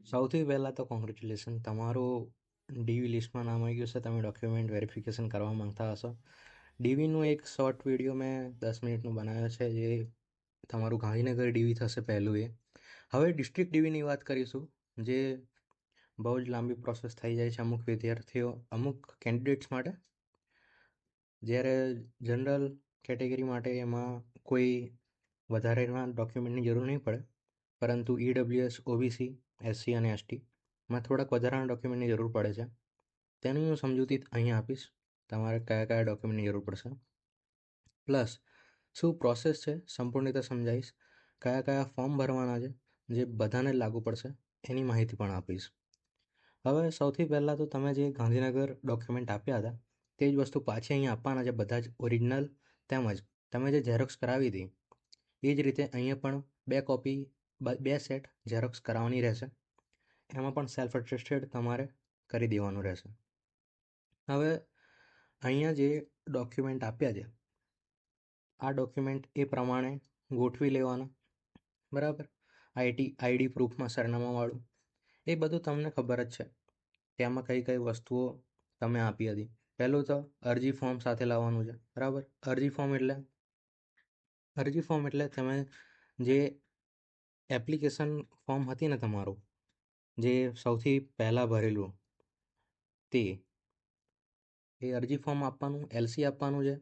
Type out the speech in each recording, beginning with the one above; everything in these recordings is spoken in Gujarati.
સૌથી પહેલાં તો કોંગ્રેચ્યુલેશન, તમારું ડીવી લિસ્ટમાં નામ આવી ગયું છે. તમે ડોક્યુમેન્ટ વેરિફિકેશન કરવા માંગતા હશો. ડીવીનું એક શોર્ટ વિડીયો મેં 10 મિનિટનું બનાવ્યો છે, જે તમારું ગાંધીનગર ડીવી થશે પહેલું એ. હવે ડિસ્ટ્રિક્ટ ડીવીની વાત કરીશું, જે બહુ જ લાંબી પ્રોસેસ થઈ જાય છે અમુક વિદ્યાર્થીઓ, અમુક કેન્ડિડેટ્સ માટે. જ્યારે જનરલ કેટેગરી માટે એમાં કોઈ વધારેના ડોક્યુમેન્ટની જરૂર નહીં પડે, પરંતુ ઈડબ્લ્યુએસ, ઓબીસી, એસસી અને એસટીમાં થોડાક વધારાના ડોક્યુમેન્ટની જરૂર પડે છે. તેની હું સમજૂતી અહીંયા આપીશ, તમારે કયા કયા ડોક્યુમેન્ટની જરૂર પડશે, પ્લસ શું પ્રોસેસ છે સંપૂર્ણ રીતે સમજાવીશ, કયા કયા ફોર્મ ભરવાના છે જે બધાને લાગુ પડશે એની માહિતી પણ આપીશ. હવે સૌથી પહેલાં તો તમે જે ગાંધીનગર ડોક્યુમેન્ટ આપ્યા હતા તે જ વસ્તુ પાછી અહીંયા આપવાના છે, બધા જ ઓરિજિનલ, તેમજ તમે જે ઝેરોક્સ કરાવી હતી એ જ રીતે અહીંયા પણ 2 કોપી, 2 સેટ ઝેરોક્સ કરાવવાની રહેશે. એમાં પણ સેલ્ફ અટેસ્ટેડ તમારે કરી દેવાનું રહેશે. હવે અહીંયા જે ડોક્યુમેન્ટ આપ્યા છે, આ ડોક્યુમેન્ટ એ પ્રમાણે ગોઠવી લેવાના, બરાબર. આઈડી પ્રૂફમાં સરનામાવાળું એ બધું તમને ખબર જ છે કે આમાં કઈ કઈ વસ્તુઓ તમે આપી હતી. પહેલું તો અરજી ફોર્મ સાથે લાવવાનું છે, બરાબર. અરજી ફોર્મ એટલે તમે જે એપ્લિકેશન ફોર્મ હતી ને તમારું, જે સૌથી પહેલાં ભરેલું, તે એ અરજી ફોર્મ આપવાનું, એલસી આપવાનું છે,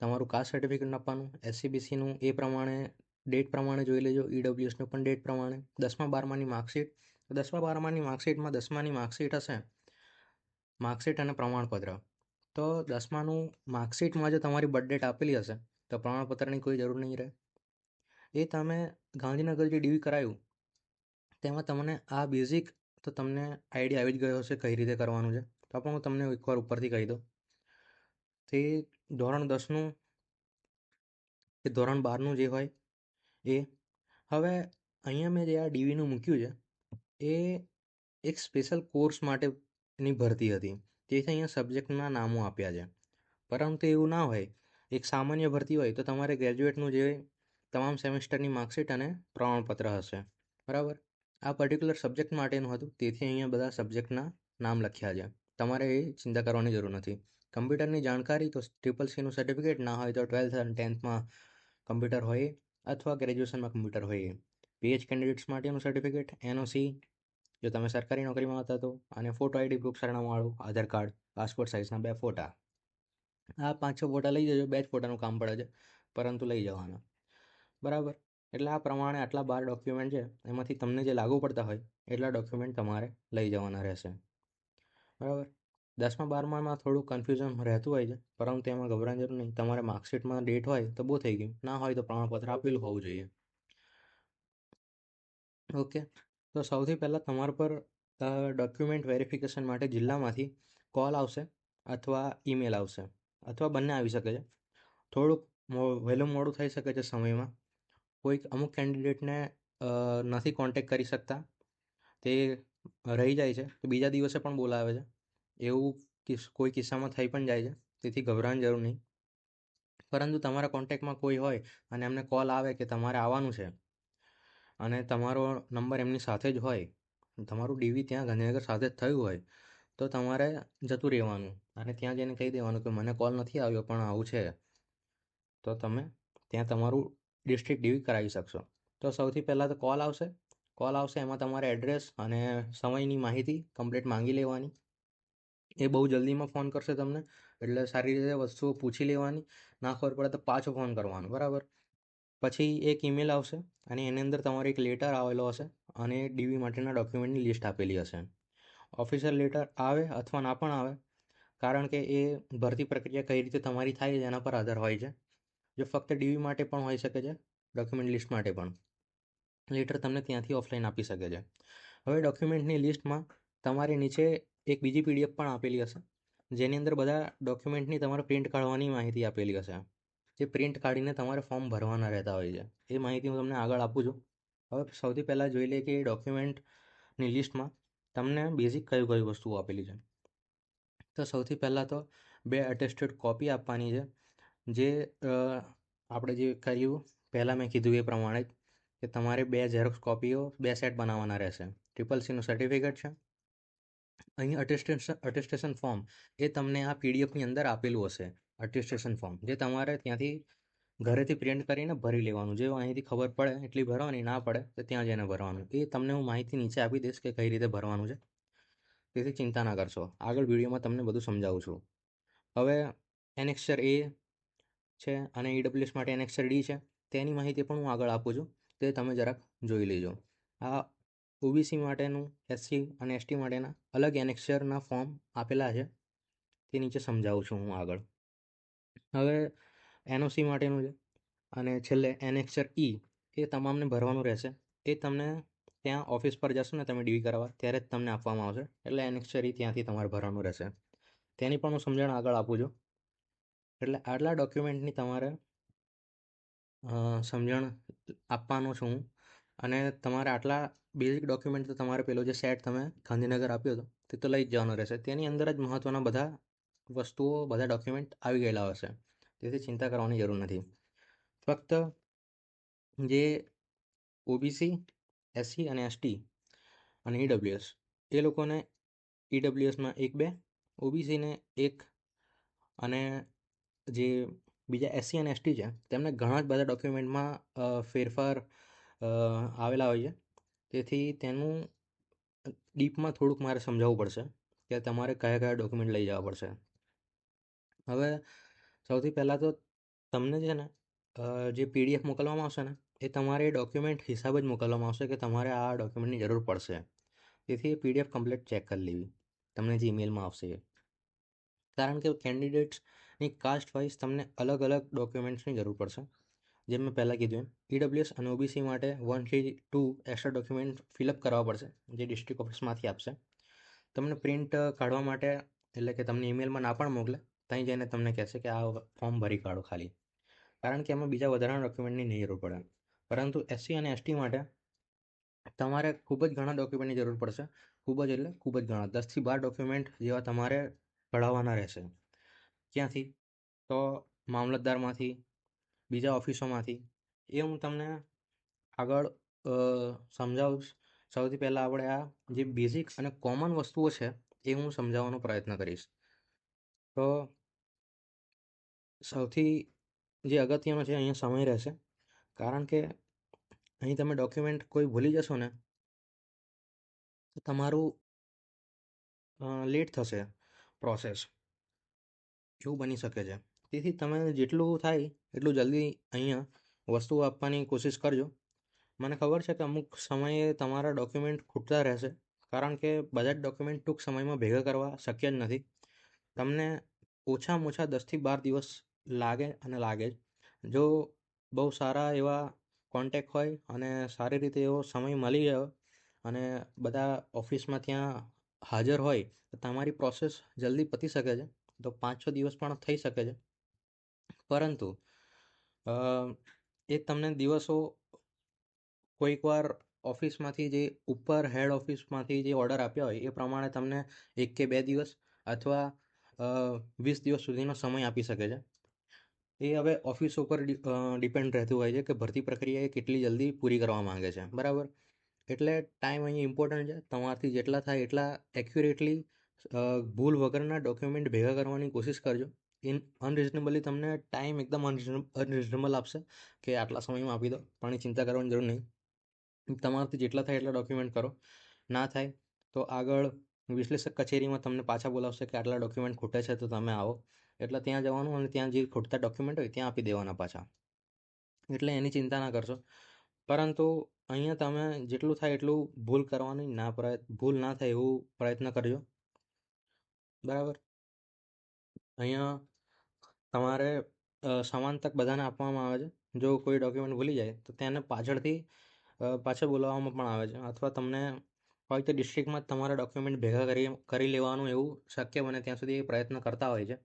તમારું કાસ્ટ સર્ટિફિકેટ આપવાનું, એસસીબીસીનું એ પ્રમાણે ડેટ પ્રમાણે જોઈ લેજો, ઈડબ્લ્યુએસનું પણ ડેટ પ્રમાણે, 10મા 12માની માર્કશીટ. 10મા 12માની માર્કશીટમાં 10માની માર્કશીટ હશે, માર્કશીટ અને પ્રમાણપત્ર. તો 10માનું માર્કશીટમાં જો તમારી બર્થ ડેટ આપેલી હશે તો પ્રમાણપત્રની કોઈ જરૂર નહીં રહે. એ તમે ગાંધીનગર જે ડીવી કરાયું તેમાં તમને આ બેઝિક તો તમને આઈડિયા આવી જ ગયો હશે કઈ રીતે કરવાનું છે, તો પણ હું તમને એકવાર ઉપરથી કહી દઉં. તે ધોરણ 10નું કે ધોરણ 12નું જે હોય એ. હવે અહીંયા મેં જે આ ડીવીનું મૂક્યું છે એ એક સ્પેશિયલ કોર્સ માટેની ભરતી હતી, તેથી અહીંયા સબ્જેક્ટના નામો આપ્યા છે. પરંતુ એવું ના હોય, એક સામાન્ય ભરતી હોય તો તમારે ગ્રેજ્યુએટનું જે તમામ સેમેસ્ટરની માર્કશીટ અને પ્રમાણપત્ર હશે, બરાબર. આ પર્ટિક્યુલર સબ્જેક્ટ માટેનું હતું, તેથી અહીંયા બધા સબ્જેક્ટના નામ લખ્યા છે. તમારે એ ચિંતા કરવાની જરૂર નથી. કમ્પ્યુટરની જાણકારી તો CCC સર્ટિફિકેટ, ના હોય તો 12th અને 10thમાં કમ્પ્યુટર હોય અથવા ગ્રેજ્યુએશનમાં કમ્પ્યુટર હોય. પીએચ કેન્ડિડેટ્સ માટેનું સર્ટિફિકેટ, એનઓસી જો તમે સરકારી નોકરીમાં હતા તો, અને ફોટો આઈડી પ્રૂફ સરનામાવાળું, આધાર કાર્ડ, પાસપોર્ટ સાઇઝના 2 ફોટા. આ 5-6 ફોટા લઈ જજો, 2 જ ફોટાનું કામ પડે છે, પરંતુ લઈ જવાના, બરાબર. એટલે આ પ્રમાણે આટલા 12 ડોક્યુમેન્ટ છે, એમાંથી તમને જે લાગુ પડતા હોય એટલા ડોક્યુમેન્ટ તમારે લઈ જવાના રહેશે, બરાબર. 10મા 12મામાં થોડું કન્ફ્યુઝન રહેતું હોય છે, પરંતુ એમાં ગભરાવાની જરૂર નહીં. તમારે માર્કશીટમાં ડેટ હોય તો બહુ થઈ ગયું, ના હોય તો પ્રમાણપત્ર આપેલું હોવું જોઈએ. ઓકે, તો સૌથી પહેલાં તમારા પર ડોક્યુમેન્ટ વેરિફિકેશન માટે જિલ્લામાંથી કોલ આવશે અથવા ઈમેલ આવશે, અથવા બંને આવી શકે છે. થોડુંક વહેલું મોડું થઈ શકે છે સમયમાં. કોઈક અમુક કેન્ડિડેટને નથી કોન્ટેક્ટ કરી શકતા, તે રહી જાય છે તો બીજા દિવસે પણ બોલાવે છે. એવું કોઈ કિસ્સામાં થઈ પણ જાય છે, તેથી ગભરાવાની જરૂર નહીં. પરંતુ તમારા કોન્ટેક્ટમાં કોઈ હોય અને એમને કોલ આવે કે તમારે આવવાનું છે અને તમારો નંબર એમની સાથે જ હોય, તમારું ડીવી ત્યાં ગાંધીનગર સાથે જ થયું હોય, તો તમારે જતું રહેવાનું અને ત્યાં જઈને કહી દેવાનું કે મને કોલ નથી આવ્યો પણ આવું છે, તો તમે ત્યાં તમારું ડિસ્ટ્રિક્ટ ડીવી કરાવી શકશો. તો સૌથી પહેલાં તો કોલ આવશે, એમાં તમારે એડ્રેસ અને સમયની માહિતી કમ્પ્લીટ માંગી લેવાની. એ બહુ જલ્દીમાં ફોન કરશે તમને, એટલે સારી રીતે વસ્તુઓ પૂછી લેવાની. ના ખબર પડે તો પાછો ફોન કરવાનો, બરાબર. પછી એક ઈમેલ આવશે અને એની અંદર તમારો એક લેટર આવેલો હશે અને ડીવી માટેના ડોક્યુમેન્ટની લિસ્ટ આપેલી હશે. ઓફિશિયલ લેટર આવે અથવા ના પણ આવે, કારણ કે એ ભરતી પ્રક્રિયા કઈ રીતે તમારી થાય છે એના પર આધાર હોય છે. જો ફક્ત ડીવી માટે પણ હોઈ શકે છે, ડોક્યુમેન્ટ લિસ્ટ માટે પણ લેટર તમને ત્યાંથી ઓફલાઈન આપી શકે છે. હવે ડોક્યુમેન્ટની લિસ્ટમાં તમારે નીચે એક બીજી પીડીએફ પણ આપેલી હશે, જેની અંદર બધા ડોક્યુમેન્ટની તમારે પ્રિન્ટ કાઢવાની માહિતી આપેલી હશે. જે પ્રિન્ટ કાઢીને તમારે ફોર્મ ભરવાના રહેતા હોય છે, એ માહિતી હું તમને આગળ આપું છું. હવે સૌથી પહેલાં જોઈ લે કે એ ડોક્યુમેન્ટની લિસ્ટમાં તમને બેઝિક કઈ વસ્તુઓ આપેલી છે. તો સૌથી પહેલાં તો 2 અટેસ્ટેડ કોપી આપવાની છે, જે આપણે જે કર્યું પહેલાં મેં કીધું એ પ્રમાણે જ કે તમારે 2 ઝેરોક્સ કોપીઓ 2 સેટ બનાવવાના રહેશે. CCCનું સર્ટિફિકેટ છે. અહીં અટેસ્ટેશન ફોર્મ એ તમને આ પીડીએફની અંદર આપેલું હશે. અટેસ્ટેશન ફોર્મ જે તમારે ત્યાંથી ઘરેથી પ્રિન્ટ કરીને ભરી લેવાનું. જે અહીંથી ખબર પડે એટલી ભરવાની, ના પડે તો ત્યાં જઈને ભરવાનું. એ તમને હું માહિતી નીચે આપી દઈશ કે કઈ રીતે ભરવાનું છે, તેથી ચિંતા ના કરશો. આગળ વિડીયોમાં તમને બધું સમજાવું છું. હવે એનેક્સર એ છે અને ઈડબ્લ્યુએસ માટે એનેક્સર ડી છે, તેની માહિતી પણ હું આગળ આપું છું, તે તમે જરાક જોઈ લેજો. આ ઓબીસી માટેનું, એસસી અને એસટી માટેના અલગ એનેક્સરના ફોર્મ આપેલા છે, તે નીચે સમજાવું છું હું આગળ. હવે એનઓસી માટેનું છે અને છેલ્લે એનેક્સર ઈ એ તમામને ભરવાનું રહેશે. એ તમને ત્યાં ઓફિસ પર જશો ને તમે ડીવી કરાવવા, ત્યારે જ તમને આપવામાં આવશે. એટલે એનેક્સર ઈ ત્યાંથી તમારે ભરવાનું રહેશે. તેની પણ હું સમજણ આગળ આપું છું. એટલે આટલા ડોક્યુમેન્ટની તમારે સમજણ આપવાનો છું હું. અને તમારે આટલા બેઝિક ડોક્યુમેન્ટ તો તમારે પેલો જે સેટ તમે ગાંધીનગર આપ્યો હતો તે તો લઈ જ જવાનો રહેશે. તેની અંદર જ મહત્ત્વના બધા વસ્તુઓ, બધા ડોક્યુમેન્ટ આવી ગયેલા હશે, તેથી ચિંતા કરવાની જરૂર નથી. ફક્ત જે ઓબીસી, એસસી અને એસટી અને ઈડબ્લ્યુએસ એ લોકોને ઈડબ્લ્યુએસમાં 1-2, ઓબીસીને 1 અને જે બીજા એસસી અને એસટી છે તેમને ઘણા જ બધા ડોક્યુમેન્ટમાં ફેરફાર આવેલા હોય છે. તેથી તેનું ડીપમાં થોડુંક મારે સમજાવવું પડશે કે તમારે કયા કયા ડોક્યુમેન્ટ લઈ જવા પડશે. હવે સૌથી પહેલાં તો તમને છે ને જે પીડીએફ મોકલવામાં આવશે ને એ તમારે ડોક્યુમેન્ટ હિસાબ જ મોકલવામાં આવશે કે તમારે આ ડોક્યુમેન્ટની જરૂર પડશે. તેથી એ પીડીએફ કમ્પ્લીટ ચેક કરી લેવી તમને જે ઈમેલમાં આવશે એ. કારણ કે કેન્ડિડેટ્સની કાસ્ટ વાઇઝ તમને અલગ અલગ ડોક્યુમેન્ટ્સની જરૂર પડશે. જેમ મેં પહેલાં કીધું એમ ઈડબ્લ્યુએસ અને ઓબીસી માટે 1 થી 2 એક્સ્ટ્રા ડોક્યુમેન્ટ ફિલઅપ કરવા પડશે, જે ડિસ્ટ્રિક્ટ ઓફિસમાંથી આપશે. તમને પ્રિન્ટ કાઢવા માટે, એટલે કે તમને ઈમેલમાં ના પણ મોકલે, ત્યાં જઈને તમને કહેશે કે આ ફોર્મ ભરી કાઢો ખાલી, કારણ કે એમાં બીજા વધારાના ડોક્યુમેન્ટની નહીં જરૂર પડે. પરંતુ એસસી અને એસટી માટે તમારે ખૂબ જ ઘણા ડોક્યુમેન્ટની જરૂર પડશે. ખૂબ જ એટલે ખૂબ જ ઘણા, 10 થી 12 ડોક્યુમેન્ટ જેવા તમારે કઢાવવાના રહેશે. ક્યાંથી? તો મામલતદારમાંથી, બીજા ઓફિસોમાંથી. એ હું તમને આગળ સમજાવીશ. સૌથી પહેલાં આપણે આ જે બેઝિક અને કોમન વસ્તુઓ છે એ હું સમજાવવાનો પ્રયત્ન કરીશ. તો સૌથી જે અગત્યનો છે અહીંયા સમય રહેશે, કારણ કે અહીં તમે ડોક્યુમેન્ટ કોઈ ભૂલી જશો ને તો તમારું લેટ થશે પ્રોસેસ, એવું બની શકે છે. તેથી તમે જેટલું થાય એટલું જલ્દી અહીંયા વસ્તુઓ આપવાની કોશિશ કરજો. મને ખબર છે કે અમુક સમયે તમારા ડોક્યુમેન્ટ ખૂટતા રહેશે, કારણ કે બધા જ ડોક્યુમેન્ટ ટૂંક સમયમાં ભેગા કરવા શક્ય જ નથી. તમને ઓછામાં ઓછા 10 થી 12 દિવસ લાગે અને લાગે જ. જો બહુ સારા એવા કોન્ટેક હોય અને સારી રીતે એવો સમય મળી ગયો અને બધા ઓફિસમાં ત્યાં હાજર હોય તો તમારી પ્રોસેસ જલ્દી પતી શકે છે. તો 5-6 દિવસ પણ થઈ શકે છે. પરંતુ એ તમને દિવસો કોઈકવાર ઓફિસમાંથી જે ઉપર હેડ ઓફિસમાંથી જે ઓર્ડર આપ્યા હોય એ પ્રમાણે તમને 1 કે 2 દિવસ અથવા 20 દિવસ સુધીનો સમય આપી શકે છે. એ હવે ઓફિસ ઉપર ડિપેન્ડ રહેતું હોય છે કે ભરતી પ્રક્રિયા એ કેટલી જલ્દી પૂરી કરવા માંગે છે, બરાબર. એટલે ટાઈમ અહીં ઇમ્પોર્ટન્ટ છે. તમારાથી જેટલા થાય એટલા એક્યુરેટલી ભૂલ વગરના ડોક્યુમેન્ટ ભેગા કરવાની કોશિશ કરજો. અનરિઝનેબલી તમને ટાઈમ એકદમ અનરિઝનેબલ આપશે કે આટલા સમયમાં આપી દો, પણ એ ચિંતા કરવાની જરૂર નહીં. તમારાથી જેટલા થાય એટલા ડોક્યુમેન્ટ કરો. ના થાય તો આગળ વિશ્લેષક કચેરીમાં તમને પાછા બોલાવશે કે આટલા ડોક્યુમેન્ટ ખૂટે છે તો તમે આવો. એટલે ત્યાં જવાનું અને ત્યાં જે ખૂટતા ડોક્યુમેન્ટ હોય ત્યાં આપી દેવાના પાછા. એટલે એની ચિંતા ના કરશો. પરંતુ અહીંયા તમે જેટલું થાય એટલું ભૂલ ના થાય એવું પ્રયત્ન કરજો, બરાબર. અહીંયા તમારે સમાન તક બધાને આપવામાં આવે છે. જો કોઈ ડોક્યુમેન્ટ ભૂલી જાય તો તેને પાછળથી પાછળ બોલાવવામાં પણ આવે છે, અથવા તમને હોય તો ડિસ્ટ્રિક્ટમાં જ તમારા ડોક્યુમેન્ટ ભેગા કરી લેવાનું એવું શક્ય બને ત્યાં સુધી એ પ્રયત્ન કરતા હોય છે.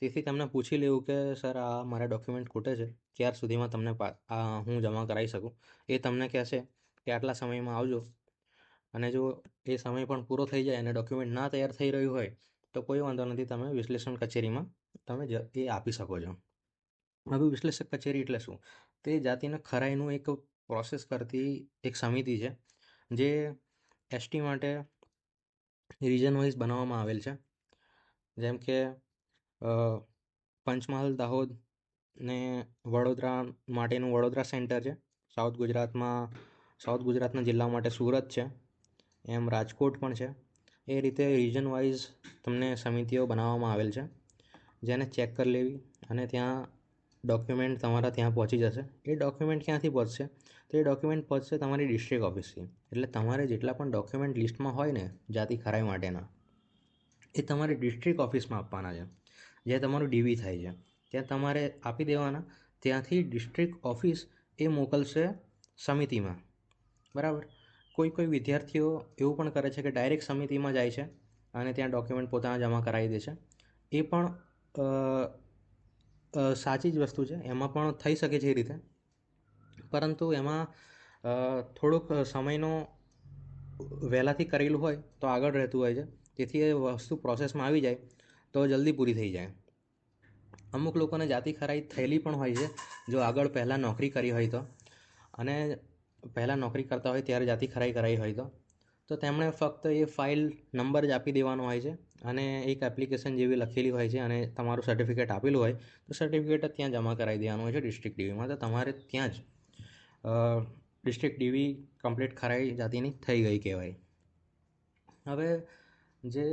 તેથી તમને પૂછી લેવું કે સર આ મારા ડોક્યુમેન્ટ ખૂટે છે, ક્યાર સુધીમાં તમને હું જમા કરાવી શકું. એ તમને કહેશે કે આટલા સમયમાં આવજો. અને જો એ સમય પણ પૂરો થઈ જાય અને ડોક્યુમેન્ટ ના તૈયાર થઈ રહ્યું હોય તો કોઈ વાંધો નથી, તમે વિશ્લેષણ કચેરીમાં તમે એ આપી શકો છો. હવે વિશ્લેષક કચેરી એટલે શું? તે જાતિના ખરાઈનું એક પ્રોસેસ કરતી એક સમિતિ છે જે એસટી માટે રિજન વાઇઝ બનાવવામાં આવેલ છે. જેમ કે પંચમહાલ, દાહોદ ને વડોદરા માટેનું વડોદરા સેન્ટર છે. સાઉથ ગુજરાતના જિલ્લા માટે સુરત છે, એમ રાજકોટ પણ છે. એ રીતે રિજન વાઇઝ તમને સમિતિઓ બનાવવામાં આવેલ છે, જેને ચેક કરી લેવી અને ત્યાં ડોક્યુમેન્ટ તમારા ત્યાં પહોંચી જશે. એ ડોક્યુમેન્ટ ક્યાંથી પહોંચશે? તો એ ડોક્યુમેન્ટ પહોંચશે તમારી ડિસ્ટ્રિક્ટ ઓફિસથી. એટલે તમારે જેટલા પણ ડોક્યુમેન્ટ લિસ્ટમાં હોય ને જાતિ ખરાઈ માટેના, એ તમારે ડિસ્ટ્રિક્ટ ઓફિસમાં આપવાના છે, જે તમારું ડીવી થાય છે. ત્યાં તમારે આપી દેવાના. ત્યાંથી ડિસ્ટ્રિક્ટ ઓફિસ એ મોકલશે સમિતિમાં. બરાબર. કોઈ વિદ્યાર્થીઓ એવું પણ કરે છે કે ડાયરેક્ટ સમિતિમાં જાય છે અને ત્યાં ડોક્યુમેન્ટ પોતાના જમા કરાવી દે છે. એ પણ સાચી જ વસ્તુ છે, એમાં પણ થઈ શકે છે એ રીતે. પરંતુ એમાં થોડુંક સમયનો વહેલાથી કરેલું હોય તો આગળ રહેતું હોય છે. તેથી એ વસ્તુ પ્રોસેસમાં આવી જાય તો જલ્દી પૂરી થઈ જાય. અમુક લોકોને જાતિ ખરાઈ થયેલી પણ હોય છે, જો આગળ પહેલાં નોકરી કરી હોય તો, અને પહેલાં નોકરી કરતા હોય ત્યારે જાતિ ખરાઈ કરાવી હોય તો તેમણે ફક્ત એ ફાઇલ નંબર જ આપી દેવાનો હોય છે અને એક એપ્લિકેશન જેવી લખેલી હોય છે અને તમારું સર્ટિફિકેટ આપેલું હોય તો સર્ટિફિકેટ જ ત્યાં જમા કરાવી દેવાનું હોય છે ડિસ્ટ્રિક્ટ ડીવીમાં. તો તમારે ત્યાં જ ડિસ્ટ્રિક્ટ ડીવી કમ્પ્લીટ ખરાઈ જાતિની થઈ ગઈ કહેવાય. હવે જે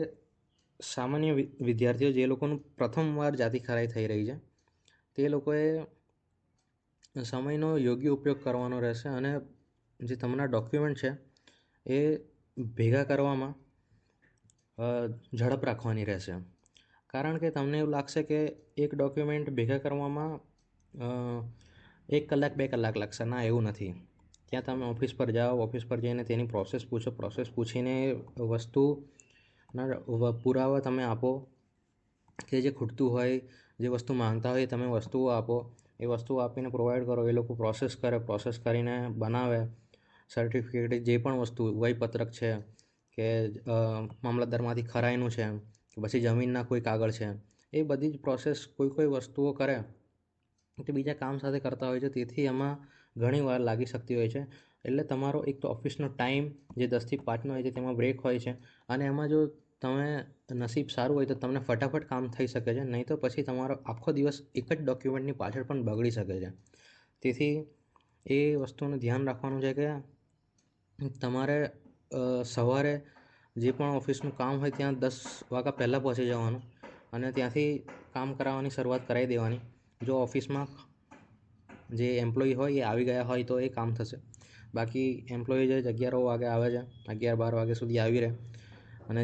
સામાન્ય વિદ્યાર્થીઓ, જે લોકોનું પ્રથમવાર જાતિ ખરાઈ થઈ રહી છે, તે લોકોએ સમયનો યોગ્ય ઉપયોગ કરવાનો રહેશે અને જે તમારા ડોક્યુમેન્ટ છે એ ભેગા કરવામાં ઝડપ રાખવાની રહેશે. કારણ કે તમને એવું લાગશે કે એક ડોક્યુમેન્ટ ભેગા કરવામાં 1 કલાક 2 કલાક લાગશે. ના, એવું નથી. ત્યાં તમે ઓફિસ પર જાઓ, ઓફિસ પર જઈને તેની પ્રોસેસ પૂછો, પ્રોસેસ પૂછીને વસ્તુના પુરાવા તમે આપો, કે જે ખૂટતું હોય, જે વસ્તુ માંગતા હોય તમે વસ્તુઓ આપો. એ વસ્તુઓ આપીને પ્રોવાઈડ કરો. એ લોકો પ્રોસેસ કરે, પ્રોસેસ કરીને બનાવે સર્ટિફિકેટ, જે પણ વસ્તુ, વહીપત્રક છે કે મામલતદારમાંથી ખરાઈનું છે, પછી જમીનના કોઈ કાગળ છે, એ બધી જ પ્રોસેસ કોઈ વસ્તુઓ કરે તે બીજા કામ સાથે કરતા હોય છે. તેથી એમાં ઘણી વાર લાગી શકતી હોય છે. એટલે તમારો એક તો ઓફિસનો ટાઈમ જે 10 થી 5નો હોય છે તેમાં બ્રેક હોય છે, અને એમાં જો તમે નસીબ સારું હોય તો તમને ફટાફટ કામ થઈ શકે છે, નહીં તો પછી તમારો આખો દિવસ એક જ ડોક્યુમેન્ટની પાછળ પણ બગડી શકે છે. તેથી એ વસ્તુનું ધ્યાન રાખવાનું છે કે તમારે સવારે જે પણ ઓફિસનું કામ હોય ત્યાં 10 વાગ્યા પહેલાં પહોંચી જવાનું અને ત્યાંથી કામ કરાવવાની શરૂઆત કરાવી દેવાની. જો ઓફિસમાં જે એમ્પ્લોયી હોય એ આવી ગયા હોય તો એ કામ થશે. બાકી એમ્પ્લોયી જે 11 વાગે આવે છે, 11-12 વાગ્યા સુધી આવી રહે, અને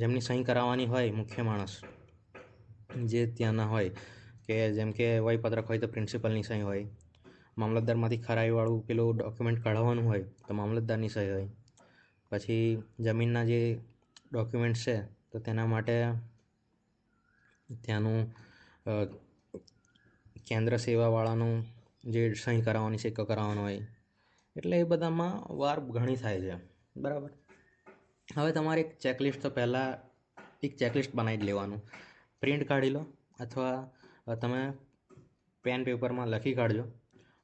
જેમની સહી કરાવવાની હોય, મુખ્ય માણસ જે ત્યાંના હોય, કે જેમ કે વહીપત્રક હોય તો પ્રિન્સિપલની સહી હોય, મામલતદારમાંથી ખરાઈવાળું પેલું ડોક્યુમેન્ટ કઢાવવાનું હોય તો મામલતદારની સહી હોય, પછી જમીનના જે ડોક્યુમેન્ટ છે તો તેના માટે ત્યાંનું કેન્દ્ર સેવાવાળાનું જે સહી કરાવવાની, સિક્કો કરાવવાનો હોય. એટલે એ બધામાં વાર ઘણી થાય છે. બરાબર. હવે તમારે એક ચેકલિસ્ટ તો પહેલાં એક ચેકલિસ્ટ બનાવી જ લેવાનું. પ્રિન્ટ કાઢી લો અથવા તમે પેન પેપરમાં લખી કાઢજો,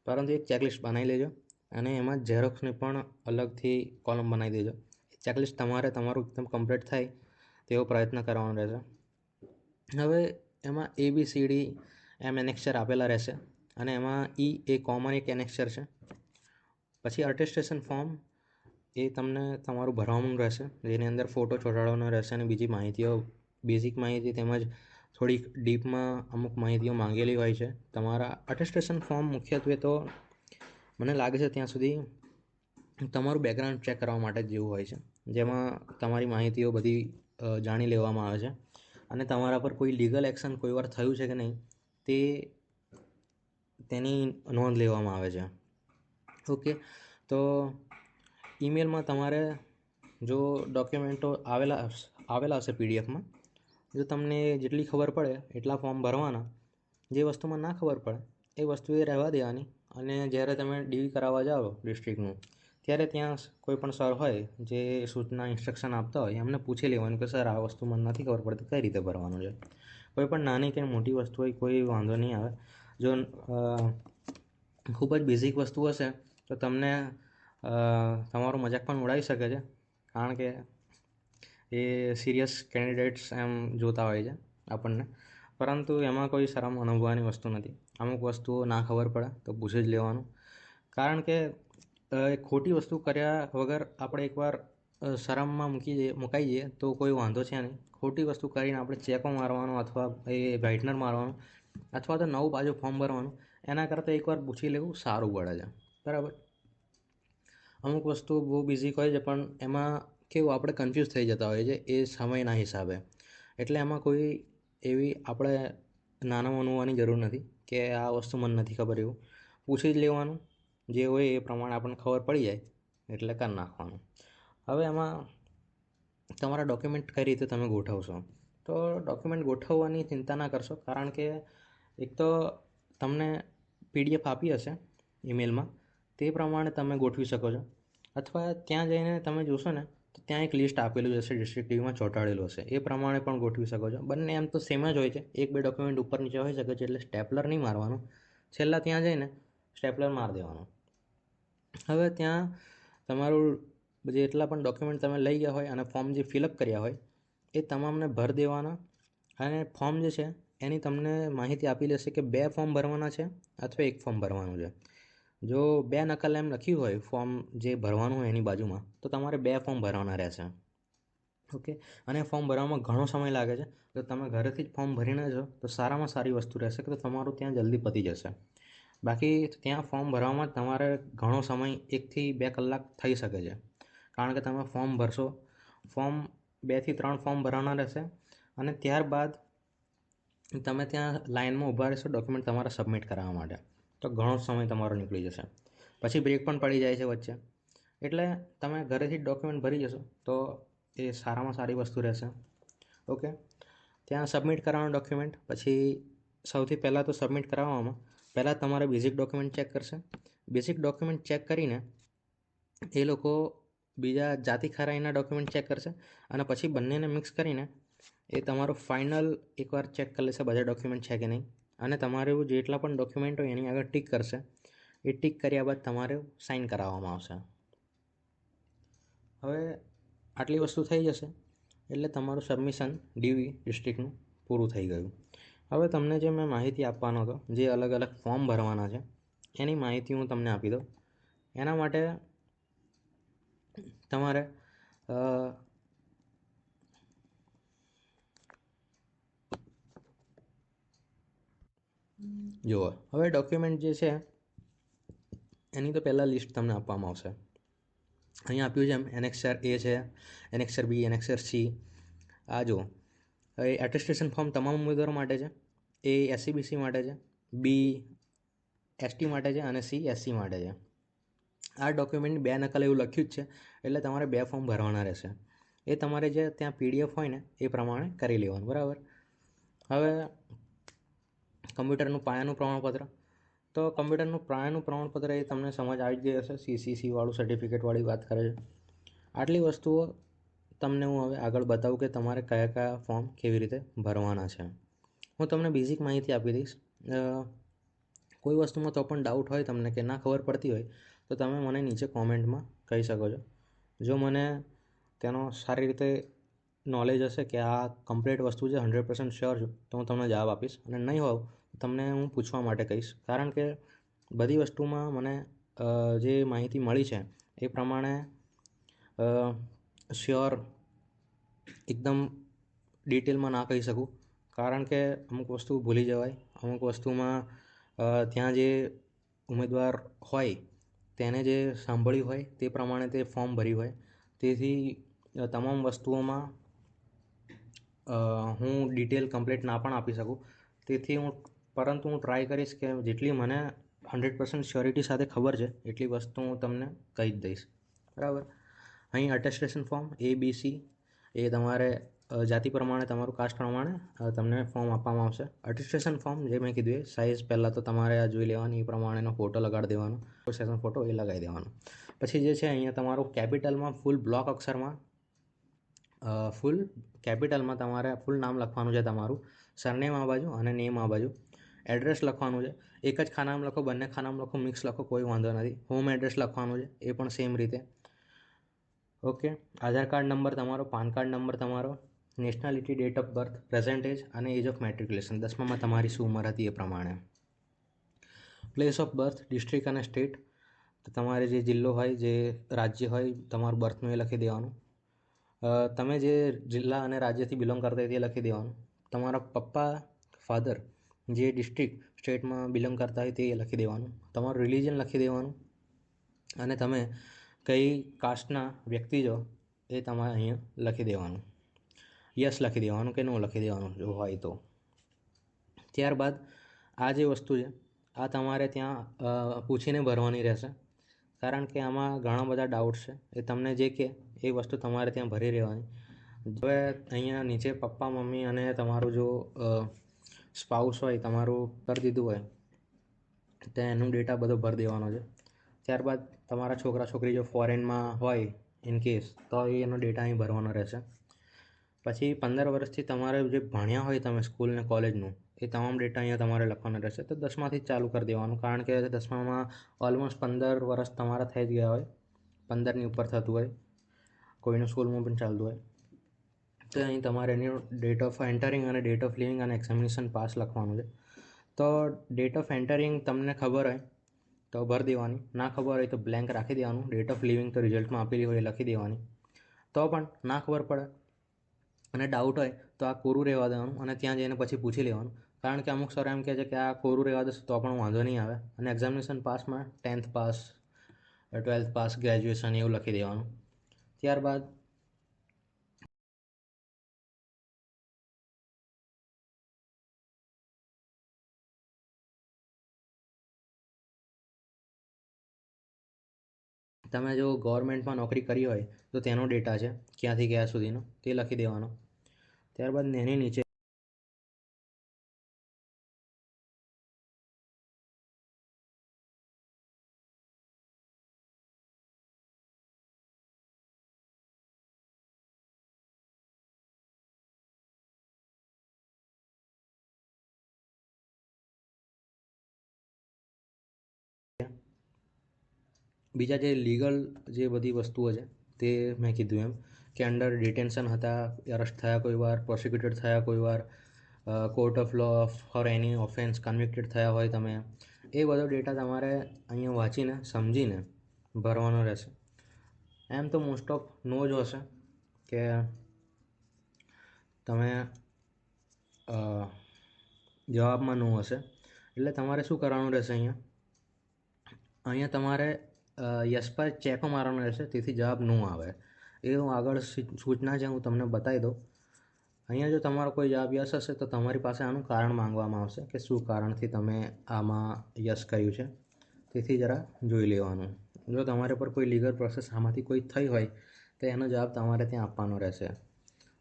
પરંતુ એક ચેકલિસ્ટ બનાવી લેજો અને એમાં ઝેરોક્સની પણ અલગથી કોલમ બનાવી દેજો. ચેકલિસ્ટ તમારું એકદમ કમ્પ્લીટ થાય તેવો પ્રયત્ન કરવાનો રહેશે. હવે એમાં ABCD એમ એનેક્સચર આપેલા રહેશે અને એમાં એ કોમન એક એનેક્સચર છે. પછી અટેસ્ટેશન ફોર્મ એ તમને તમારું ભરવાનું રહેશે, જેની અંદર ફોટો ચોંટાડવાનો રહેશે અને બીજી માહિતીઓ, બેઝિક માહિતી તેમજ થોડીક ડીપમાં અમુક માહિતીઓ માંગેલી હોય છે. તમારા અટેસ્ટેશન ફોર્મ મુખ્યત્વે તો મને લાગે છે ત્યાં સુધી તમારું બેકગ્રાઉન્ડ ચેક કરવા માટે જ જેવું હોય છે, જેમાં તમારી માહિતીઓ બધી જાણી લેવામાં આવે છે અને તમારા પર કોઈ લીગલ એક્શન કોઈ વાર થયું છે કે નહીં તેની નોંધ લેવામાં આવે છે. ઓકે. તો ઈમેલમાં તમારે જો ડોક્યુમેન્ટો આવેલા હશે પીડીએફમાં, જો તમને જેટલી ખબર પડે એટલા ફોર્મ ભરવાના. જે વસ્તુમાં ના ખબર પડે એ વસ્તુ એ રહેવા દેવાની, અને જ્યારે તમે ડીવી કરાવવા જાઓ ડિસ્ટ્રિક્ટનું, ત્યારે ત્યાં કોઈ પણ સર હોય જે સૂચના ઇન્સ્ટ્રક્શન આપતા હોય એમને પૂછી લેવાનું કે સર આ વસ્તુ મને નથી ખબર પડતી, કઈ રીતે ભરવાનું છે. કોઈ પણ નાની કે મોટી વસ્તુ હોય કોઈ વાંધો નહીં આવે. જો ખૂબ જ બેઝિક વસ્તુ હશે તો તમને તમારો મજાક પણ ઉડાવી શકે છે, કારણ કે એ સિરિયસ કેન્ડિડેટ્સ એમ જોતા હોય છે આપણને. પરંતુ એમાં કોઈ શરમ અનુભવવાની વસ્તુ નથી. અમુક વસ્તુઓ ના ખબર પડે તો પૂછી જ લેવાનું, કારણ કે ખોટી વસ્તુ કર્યા વગર આપણે એકવાર શરમમાં મુકાઈ જઈએ તો કોઈ વાંધો છે નહીં. ખોટી વસ્તુ કરીને આપણે ચેકો મારવાનો અથવા એ વ્હાઇટનર મારવાનું અથવા તો નવું પાછું ફોર્મ ભરવાનું, એના કરતાં એકવાર પૂછી લેવું સારું પડે છે, બરાબર. અમુક વસ્તુઓ બહુ બેઝિક હોય છે, પણ એમાં કેવું આપણે કન્ફ્યુઝ થઈ જતા હોય છે એ સમયના હિસાબે. એટલે એમાં કોઈ એવી આપણે નાના અનુભવવાની જરૂર નથી કે આ વસ્તુ મને નથી ખબર. એવું પૂછી જ લેવાનું, જે હોય એ પ્રમાણે આપણને ખબર પડી જાય એટલે કરી નાખવાનું. હવે એમાં તમારા ડોક્યુમેન્ટ કઈ રીતે તમે ગોઠવશો? તો ડોક્યુમેન્ટ ગોઠવવાની ચિંતા ના કરશો, કારણ કે એક તો તમને PDF આપી હશે ઈમેલમાં, તે પ્રમાણે તમે ગોઠવી શકો છો. અથવા ત્યાં જઈને તમે જોશો ને તો ત્યાં એક લિસ્ટ આપેલું હશે, ડિસ્ક્રિપ્ટિવમાં ચોંટાડેલું હશે, એ પ્રમાણે પણ ગોઠવી શકો છો. બંને એમ તો સેમ જ હોય છે, 1-2 ડોક્યુમેન્ટ ઉપર નીચે હોઈ શકે છે, એટલે સ્ટેપલર નહીં મારવાનું. છેલ્લા ત્યાં જઈને સ્ટેપલર મારી દેવાનું. હવે ત્યાં તમારું જેટલા પણ ડોક્યુમેન્ટ તમે લઈ ગયા હોય અને ફોર્મ જે ફિલઅપ કર્યા હોય એ તમામને ભરી દેવાના. અને ફોર્મ જે છે એની તમને માહિતી આપી દેશે કે 2 ફોર્મ ભરવાના છે અથવા 1 ફોર્મ ભરવાનું છે. જો 2 નકલ એમ લખ્યું હોય ફોર્મ જે ભરવાનું હોય એની બાજુમાં, તો તમારે 2 ફોર્મ ભરવાના રહેશે. ઓકે. અને ફોર્મ ભરવામાં ઘણો સમય લાગે છે, તો તમે ઘરેથી જ ફોર્મ ભરીને જો તો સારામાં સારી વસ્તુ રહેશે કે તમારું ત્યાં જલ્દી પતી જશે. બાકી ત્યાં ફોર્મ ભરવામાં તમારે ઘણો સમય 1 થી 2 કલાક થઈ શકે છે, કારણ કે તમે ફોર્મ ભરશો, ફોર્મ 2 થી 3 ફોર્મ ભરવાના રહેશે અને ત્યારબાદ તમે ત્યાં લાઇનમાં ઊભા રહેશો ડોક્યુમેન્ટ તમારા સબમિટ કરાવવા માટે, તો ઘણો સમય તમારો નીકળી જશે. પછી બ્રેક પણ પડી જાય છે વચ્ચે. એટલે તમે ઘરેથી જ ડોક્યુમેન્ટ ભરી જશો તો એ સારામાં સારી વસ્તુ રહેશે. ઓકે. ત્યાં સબમિટ કરાવવાનું ડોક્યુમેન્ટ. પછી સૌથી પહેલાં તો સબમિટ કરાવવામાં પહેલાં તમારે બેઝિક ડોક્યુમેન્ટ ચેક કરશે. બેઝિક ડોક્યુમેન્ટ ચેક કરીને એ લોકો બીજા જાતિ ખરાઈના ડોક્યુમેન્ટ ચેક કરશે અને પછી બંનેને મિક્સ કરીને એ તમારો ફાઇનલ એકવાર ચેક કરી લેશે બધા ડોક્યુમેન્ટ છે કે નહીં. અને તમારે જેટલા પણ ડોક્યુમેન્ટ હોય એની આગળ ટિક કરશે. એ ટિક કર્યા બાદ તમારે સાઇન કરાવવામાં આવશે. હવે આટલી વસ્તુ થઈ જશે એટલે તમારું સબમિશન DV ડિસ્ટ્રિક્ટનું પૂરું થઈ ગયું. હવે તમને જે મેં માહિતી આપવાનો હતો, જે અલગ અલગ ફોર્મ ભરવાના છે એની માહિતી હું તમને આપી દઉં. એના માટે તમારે જુઓ, હવે ડોક્યુમેન્ટ જે છે એની તો પહેલાં લિસ્ટ તમને આપવામાં આવશે. અહીંયા આપ્યું છે એમ એનેક્સર A છે, એનેક્સર B, એનેક્સર C. આ જુઓ, એ એટેસ્ટેશન ફોર્મ તમામ ઉમેદવારો માટે છે. A SC/BC માટે છે, B ST માટે છે અને C SC માટે છે. આ ડોક્યુમેન્ટની 2 નકલ એવું લખ્યું જ છે, એટલે તમારે 2 ફોર્મ ભરવાના રહેશે. એ તમારે જે ત્યાં PDF હોય ને એ પ્રમાણે કરી લેવાનું, બરાબર. હવે કમ્પ્યુટરનું પાયાનું પ્રમાણપત્ર. તો કમ્પ્યુટરનું પાયાનું પ્રમાણપત્ર એ તમને સમજ આવી જ ગઈ હશે. CCC વાળું સર્ટિફિકેટવાળી વાત કરે છે. આટલી વસ્તુઓ તમને હું હવે આગળ બતાવું કે તમારે કયા કયા ફોર્મ કેવી રીતે ભરવાના છે. હું તમને બેઝિક માહિતી આપી દઈશ. કોઈ વસ્તુમાં તો પણ ડાઉટ હોય તમને કે ના ખબર પડતી હોય તો તમે મને નીચે કોમેન્ટમાં કહી શકો છો. જો મને તેનો સારી રીતે નોલેજ હશે કે આ કમ્પ્લીટ વસ્તુ છે, 100% શ્યોર છું, તો હું તમને જવાબ આપીશ. અને નહીં હોવ તમને હું પૂછવા માટે કહીશ, કારણ કે બધી વસ્તુમાં મને જે માહિતી મળી છે એ પ્રમાણે શ્યોર એકદમ ડિટેલમાં ના કહી શકું, કારણ કે અમુક વસ્તુ ભૂલી જવાય. અમુક વસ્તુમાં ત્યાં જે ઉમેદવાર હોય તેને જે સાંભળ્યું હોય તે પ્રમાણે તે ફોર્મ ભર્યું હોય, તેથી તમામ વસ્તુઓમાં હું ડિટેલ કમ્પ્લીટ ના પણ આપી શકું. તેથી પરંતુ હું ટ્રાય કરીશ કે જેટલી મને 100% શ્યોરિટી સાથે ખબર છે એટલી વસ્તુ હું તમને કહી જ દઈશ, બરાબર. અહીં અટેસ્ટેશન ફોર્મ A, B, C એ તમારે જાતિ પ્રમાણે, તમારું કાસ્ટ પ્રમાણે તમને ફોર્મ આપવામાં આવશે. અટેસ્ટેશન ફોર્મ જે મેં કીધું એ સાઇઝ પહેલાં તો તમારે આ જોઈ લેવાની, એ પ્રમાણેનો ફોટો લગાડી દેવાનો, સેશન ફોટો એ લગાવી દેવાનો. પછી જે છે અહીંયા તમારું કેપિટલમાં ફૂલ બ્લોક અક્ષરમાં ફૂલ કેપિટલમાં તમારે ફૂલ નામ લખવાનું છે તમારું, સરનેમ આ બાજુ અને નેમ આ બાજુ. એડ્રેસ લખવાનું છે, એક જ ખાનામાં લખો, બંને ખાનામાં લખો, મિક્સ લખો, કોઈ વાંધો નથી. હોમ એડ્રેસ લખવાનું છે, એ પણ સેમ રીતે. ઓકે. આધાર કાર્ડ નંબર તમારો, પાન કાર્ડ નંબર તમારો, nationality, date of birth, present age અને એજ ઓફ મેટ્રિક્યુલેશન, 10મામાં તમારી શું ઉંમર હતી એ પ્રમાણે. પ્લેસ ઓફ બર્થ, ડિસ્ટ્રિક્ટ અને સ્ટેટ, તો તમારે જે જિલ્લો હોય, જે રાજ્ય હોય તમારું બર્થનું, એ લખી દેવાનું. તમે જે જિલ્લા અને રાજ્યથી બિલોંગ કરતા હોય તે લખી દેવાનું. તમારા પપ્પા, ફાધર જે ડિસ્ટ્રિક્ટ, સ્ટેટમાં બિલોંગ કરતા હોય તે લખી દેવાનું. તમારું રિલિજન લખી દેવાનું. અને તમે કઈ કાસ્ટના વ્યક્તિ છો એ તમારે અહીંયા લખી દેવાનું. યસ લખી દેવાનું કે નો લખી દેવાનું જો હોય તો. ત્યારબાદ આ જે વસ્તુ છે આ તમારે ત્યાં પૂછીને ભરવાની રહેશે, કારણ કે આમાં ઘણા બધા ડાઉટ્સ છે. એ તમને જે કે એ વસ્તુ તમારે ત્યાં ભરી રહેવાની. હવે અહીંયા નીચે પપ્પા, મમ્મી અને તમારું જો સ્પાઉસ હોય, તમારું કરી દીધું હોય તો એનું ડેટા બધો ભરી દેવાનો છે. ત્યારબાદ તમારા છોકરા છોકરી જો ફોરેનમાં હોય ઇન કેસ, તો એનો ડેટા અહીં ભરવાનો રહેશે. પછી 15 વર્ષથી તમારે જે ભણ્યા હોય તમે સ્કૂલ ને કોલેજનું, એ તમામ ડેટા અહીંયા તમારે લખવાનો રહેશે. તો 10માથી જ ચાલુ કરી દેવાનું, કારણ કે 10મામાં ઓલમોસ્ટ 15 વર્ષ તમારા થઈ જ ગયા હોય, 15ની ઉપર થતું હોય, કોઈનું સ્કૂલમાં પણ ચાલતું હોય. તો અહીં તમારે એની ડેટ ઓફ એન્ટરિંગ અને ડેટ ઓફ લિવિંગ અને એક્ઝામિનેશન પાસ લખવાનું છે. તો ડેટ ઓફ એન્ટરિંગ તમને ખબર હોય તો ભરી દેવાની, ના ખબર હોય તો બ્લેન્ક રાખી દેવાનું. ડેટ ઓફ લિવિંગ તો રિઝલ્ટમાં આપેલી હોય એ લખી દેવાની. તો પણ ના ખબર પડે અને ડાઉટ હોય તો આ કોરું રહેવા દેવાનું અને ત્યાં જઈને પછી પૂછી લેવાનું, કારણ કે અમુક સર એમ કહે છે કે આ કોરું રહેવા દેશે તો પણ વાંધો નહીં આવે. અને એક્ઝામિનેશન પાસમાં 10th પાસ, 12th પાસ, ગ્રેજ્યુએશન એવું લખી દેવાનું. ત્યારબાદ તમે જો ગવર્મેન્ટમાં નોકરી કરી હોય તો તેનો ડેટા છે ક્યાંથી ક્યાં સુધીનો તે લખી દેવાનો. ત્યારબાદ એની નીચે બીજા જે લીગલ જે બધી વસ્તુઓ છે તે મેં કીધું એમ કે અંડર ડિટેન્શન હતા, અરેસ્ટ થયા કોઈ વાર, પ્રોસિક્યુટેડ થયા કોઈ વાર, court of law for any offence convicted થયા હોય તમે, એ બધો ડેટા તમારે અહીંયા વાંચીને સમજીને ભરવાનો રહેશે. એમ તો મોસ્ટ ઓફ નો જ હશે કે તમે જવાબમાં નો હશે, એટલે તમારે શું કરવાનું રહેશે, અહીંયા તમારે યસ પર ચેકો મારવાનો રહેશે, તેથી જવાબ નો આવે. એ હું આગળ સૂચના છે હું તમને બતાવી દઉં. અહીંયા જો તમારો કોઈ જવાબ યસ હશે તો તમારી પાસે આનું કારણ માંગવામાં આવશે કે શું કારણથી તમે આમાં યસ કર્યું છે, તેથી જરા જોઈ લેવાનું. જો તમારે પર કોઈ લીગલ પ્રોસેસ આમાંથી કોઈ થઈ હોય તો એનો જવાબ તમારે ત્યાં આપવાનો રહેશે,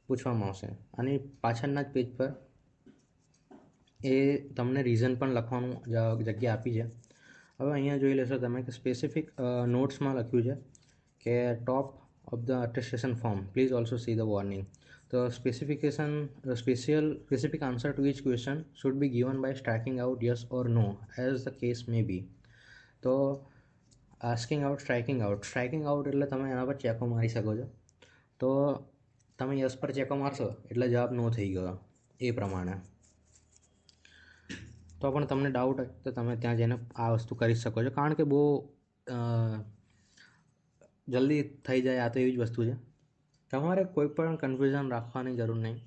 પૂછવામાં આવશે. અને પાછળના જ પેજ પર એ તમને રીઝન પણ લખવાનું જગ્યા આપી છે. હવે અહીંયા જોઈ લેશો તમે કે સ્પેસિફિક નોટ્સમાં લખ્યું છે કે top of the attestation form please also see the warning. તો specific answer to each question should be given by striking out yes or no as the case may be. તો સ્ટ્રાઇકિંગ આઉટ એટલે તમે એના પર ચેકો મારી શકો છો. તો તમે યસ પર ચેકો મારશો એટલે જવાબ નો થઈ ગયો એ પ્રમાણે. તો પણ તમને ડાઉટ હોય તો તમે ત્યાં જઈને આ વસ્તુ કરી શકો છો, કારણ કે બહુ જલ્દી થઈ જાય. આ તો એવી જ વસ્તુ છે, તમારે કોઈ પણ કન્ફ્યુઝન રાખવાની જરૂર નહીં.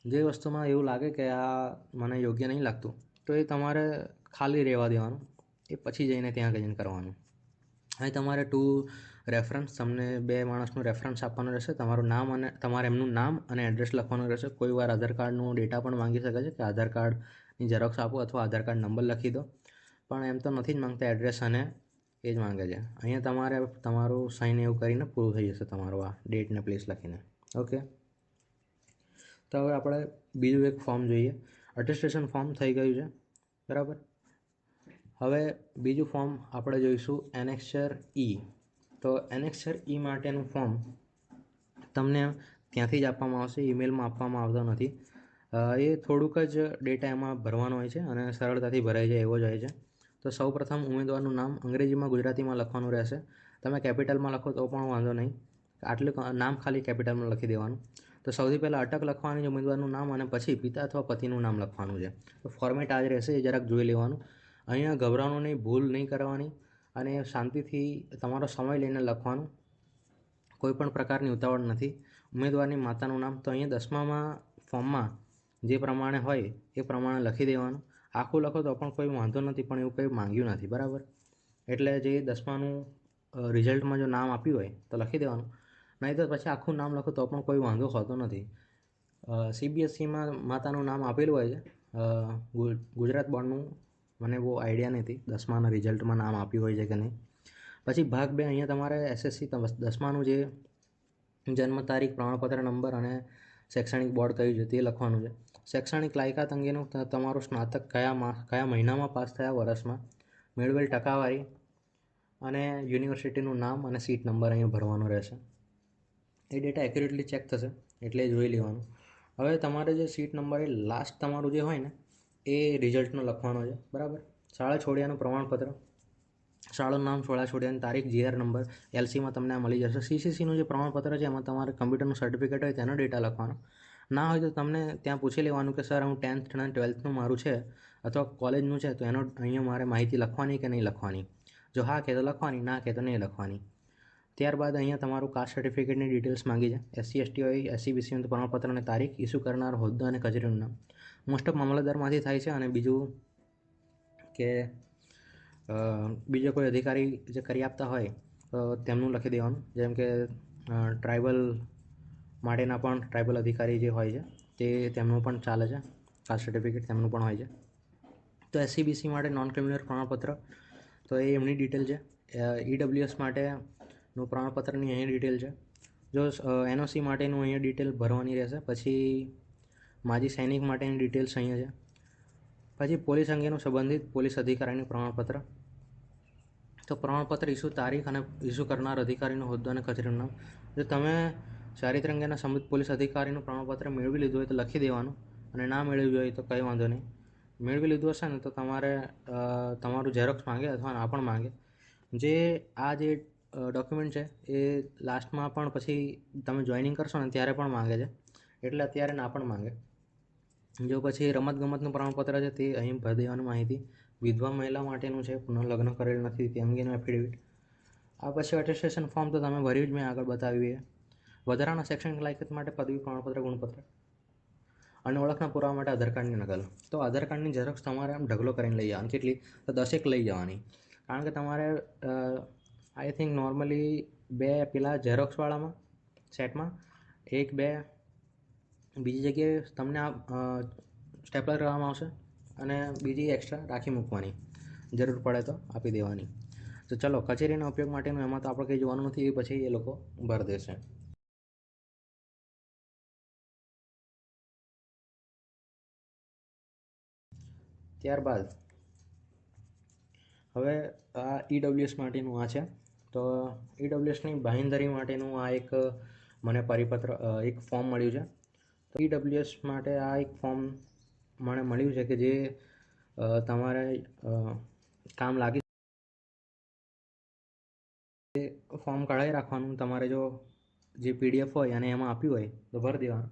જે વસ્તુમાં એવું લાગે કે આ મને યોગ્ય નહીં લાગતું તો એ તમારે ખાલી રહેવા દેવાનું, એ પછી જઈને ત્યાં જઈને કરવાનું. અહીં તમારે રેફરન્સ, તમને 2 માણસનું રેફરન્સ આપવાનું રહેશે. તમારું નામ અને તમારે એમનું નામ અને એડ્રેસ લખવાનું રહેશે. કોઈ વાર આધાર કાર્ડનું ડેટા પણ માંગી શકે છે કે આધાર કાર્ડની ઝેરોક્ષ આપો અથવા આધાર કાર્ડ નંબર લખી દો, પણ એમ તો નથી જ માંગતા, એડ્રેસ અને એ જ માંગે છે. અહીંયા તમારે તમારું સાઇન એવું કરીને પૂરું થઈ જશે તમારું આ ડેટ ને પ્લેસ લખીને. ઓકે. તો હવે આપણે બીજું એક ફોર્મ જોઈએ. અટેસ્ટેશન ફોર્મ થઈ ગયું છે, બરાબર. હવે બીજું ફોર્મ આપણે જોઈશું એનેક્સચર ઈ. તો એનેક્સચર ઈ માટેનું ફોર્મ તમને ત્યાંથી જ આપવામાં આવશે, ઈમેલમાં આપવામાં આવતો નથી. એ થોડુંક જ ડેટા એમાં ભરવાનો હોય છે અને સરળતાથી ભરાઈ જાય એવો જ હોય છે. તો સૌપ્રથમ ઉમેદવારનું નામ અંગ્રેજીમાં ગુજરાતીમાં લખવાનું રહેશે. તમે કેપિટલમાં લખો તો પણ વાંધો નહીં, આટલું નામ ખાલી કેપિટલમાં લખી દેવાનું. તો સૌથી પહેલાં અટક લખવાની છે ઉમેદવારનું નામ અને પછી પિતા અથવા પતિનું નામ લખવાનું છે. તો ફોર્મેટ આ જ રહેશે, એ જરાક જોઈ લેવાનું. અહીંયા ગભરાવાનું નહીં, ભૂલ નહીં કરવાની અને શાંતિથી તમારો સમય લઈને લખવાનું. કોઈ પણ પ્રકારની ઉતાવળ નથી. ઉમેદવારની માતાનું નામ તો અહીંયા 10મા ફોર્મમાં જે પ્રમાણે હોય એ પ્રમાણે લખી દેવાનું. આખું લખો તો પણ કોઈ વાંધો નથી, પણ એવું કંઈ માંગ્યું નથી, બરાબર. એટલે જે 10માનું રિઝલ્ટમાં જો નામ આપ્યું હોય તો લખી દેવાનું, નહીં તો પછી આખું નામ લખો તો પણ કોઈ વાંધો હોતો નથી. CBSEમાં માતાનું નામ આપેલું હોય છે. ગુજરાત બોર્ડનું મને બહુ આઈડિયા નથી 10માના રિઝલ્ટમાં નામ આપ્યું હોય છે કે નહીં. પછી ભાગ 2 અહીંયા તમારે SSC 10માનું જે જન્મ તારીખ, પ્રમાણપત્ર નંબર અને શૈક્ષણિક બોર્ડ કયું છે તે લખવાનું છે. શૈક્ષણિક લાયકાત અંગેનું તમારું સ્નાતક કયા મહિનામાં પાસ થયા, વર્ષમાં, મેળવેલ ટકાવારી અને યુનિવર્સિટીનું નામ અને સીટ નંબર અહીંયા ભરવાનો રહેશે. એ ડેટા એક્યુરેટલી ચેક થશે એટલે જોઈ લેવાનું. હવે તમારે જે સીટ નંબર એ લાસ્ટ તમારું જે હોય ને એ રિઝલ્ટનો લખવાનો છે, બરાબર. શાળા છોડ્યાનું પ્રમાણપત્ર, શાળાનું નામ, શાળા છોડ્યાની તારીખ, GR નંબર, LCમાં તમને આ મળી જશે. CCCનું જે પ્રમાણપત્ર છે એમાં તમારે કમ્પ્યુટરનું સર્ટિફિકેટ હોય તેનો ડેટા લખવાનો. ના હોય તો તમને ત્યાં પૂછી લેવાનું કે સર હું 10th અને 12thનું મારું છે અથવા કોલેજનું છે તો એનો અહીંયા મારે માહિતી લખવાની કે નહીં લખવાની. જો હા કહે તો લખવાની, ના કહે તો નહીં લખવાની. ત્યારબાદ અહીંયા તમારું કાસ્ટ સર્ટિફિકેટની ડિટેલ્સ માંગી છે. SC ST હોય, SC BC હોય તો પ્રમાણપત્ર અને તારીખ, ઇસ્યુ કરનાર હોદ્દો અને કચેરીનું નામ. મોસ્ટ ઓફ મામલતદારમાંથી થાય છે. અને બીજું કે બીજો કોઈ અધિકારી જે કરી આપતા હોય તો તેમનું લખી દેવાનું. જેમ કે ટ્રાઇબલ માટેના પણ ટ્રાઇબલ અધિકારી જે હોય છે તે તેમનું પણ ચાલે છે, કાસ્ટ સર્ટિફિકેટ તેમનું પણ હોય છે. તો SC BC માટે નોન ક્રિમિનલ પ્રમાણપત્ર તો એ એમની ડિટેલ છે. EWS માટેનું પ્રમાણપત્રની અહીં ડિટેલ છે. જો NOC માટેનું અહીંયા ડિટેલ ભરવાની રહેશે. પછી માજી સૈનિક માટેની ડિટેલ્સ અહીંયા છે. પછી પોલીસ અંગેનું સંબંધિત પોલીસ અધિકારીનું પ્રમાણપત્ર, તો પ્રમાણપત્ર, ઇસ્યુ તારીખ અને ઇસ્યુ કરનાર અધિકારીનો હોદ્દો અને કચેરીનું નામ. જો તમે ચારિત્ર અંગેના સંબંધિત પોલીસ અધિકારીનું પ્રમાણપત્ર મેળવી લીધું હોય તો લખી દેવાનું, અને ના મેળવ્યું હોય તો કંઈ વાંધો નહીં. મેળવી લીધું હશે ને તો તમારે તમારું ઝેરોક્સ માંગે અથવા ના પણ માંગે. જે આ જે ડોક્યુમેન્ટ છે એ લાસ્ટમાં પણ પછી તમે જોઈનિંગ કરશો ને ત્યારે પણ માંગે છે, એટલે અત્યારે ના પણ માંગે. જો પછી રમતગમતનું પ્રમાણપત્ર છે તે અહીં ભરી દેવાની માહિતી. વિધવા મહિલા માટેનું છે, પુનઃલગ્ન કરેલ નથી તે અંગેનું એફિડેવિટ. આ પછી અટેસ્ટેશન ફોર્મ તો તમે ભર્યું જ, મેં આગળ બતાવ્યું એ. વધારાના શૈક્ષણિક લાયકાત માટે પદવી પ્રમાણપત્ર, ગુણપત્ર અને ઓળખના પુરાવા માટે આધાર કાર્ડની નકલ. તો આધાર કાર્ડની ઝેરોક્સ તમારે આમ ઢગલો કરીને લઈ જવાની. કેટલી? તો 10 લઈ જવાની. કારણ કે તમારે આઈ થિંક નોર્મલી 2 પેલા ઝેરોક્સવાળામાં સેટમાં 1-2 બીજી જગ્યાએ તમને આ સ્ટેપલર કરવામાં આવશે અને બીજી એક્સ્ટ્રા રાખી મૂકવાની, જરૂર પડે તો આપી દેવાની. તો ચલો, કચેરીના ઉપયોગ માટેનું એમાં તો આપણે કંઈ જોવાનું નથી, એ પછી એ લોકો ભરી દેશે. ત્યારબાદ હવે આ EWS માટેનું આ છે. તો EWSની બાંહેધરી માટેનું આ એક મને પરિપત્ર, એક ફોર્મ મળ્યું છે. તો EWS માટે આ એક ફોર્મ મને મળ્યું છે કે જે તમારે કામ લાગી. ફોર્મ કઢાવી રાખવાનું. તમારે જો જે PDF હોય અને એમાં આપ્યું હોય તો ભરી દેવાનું,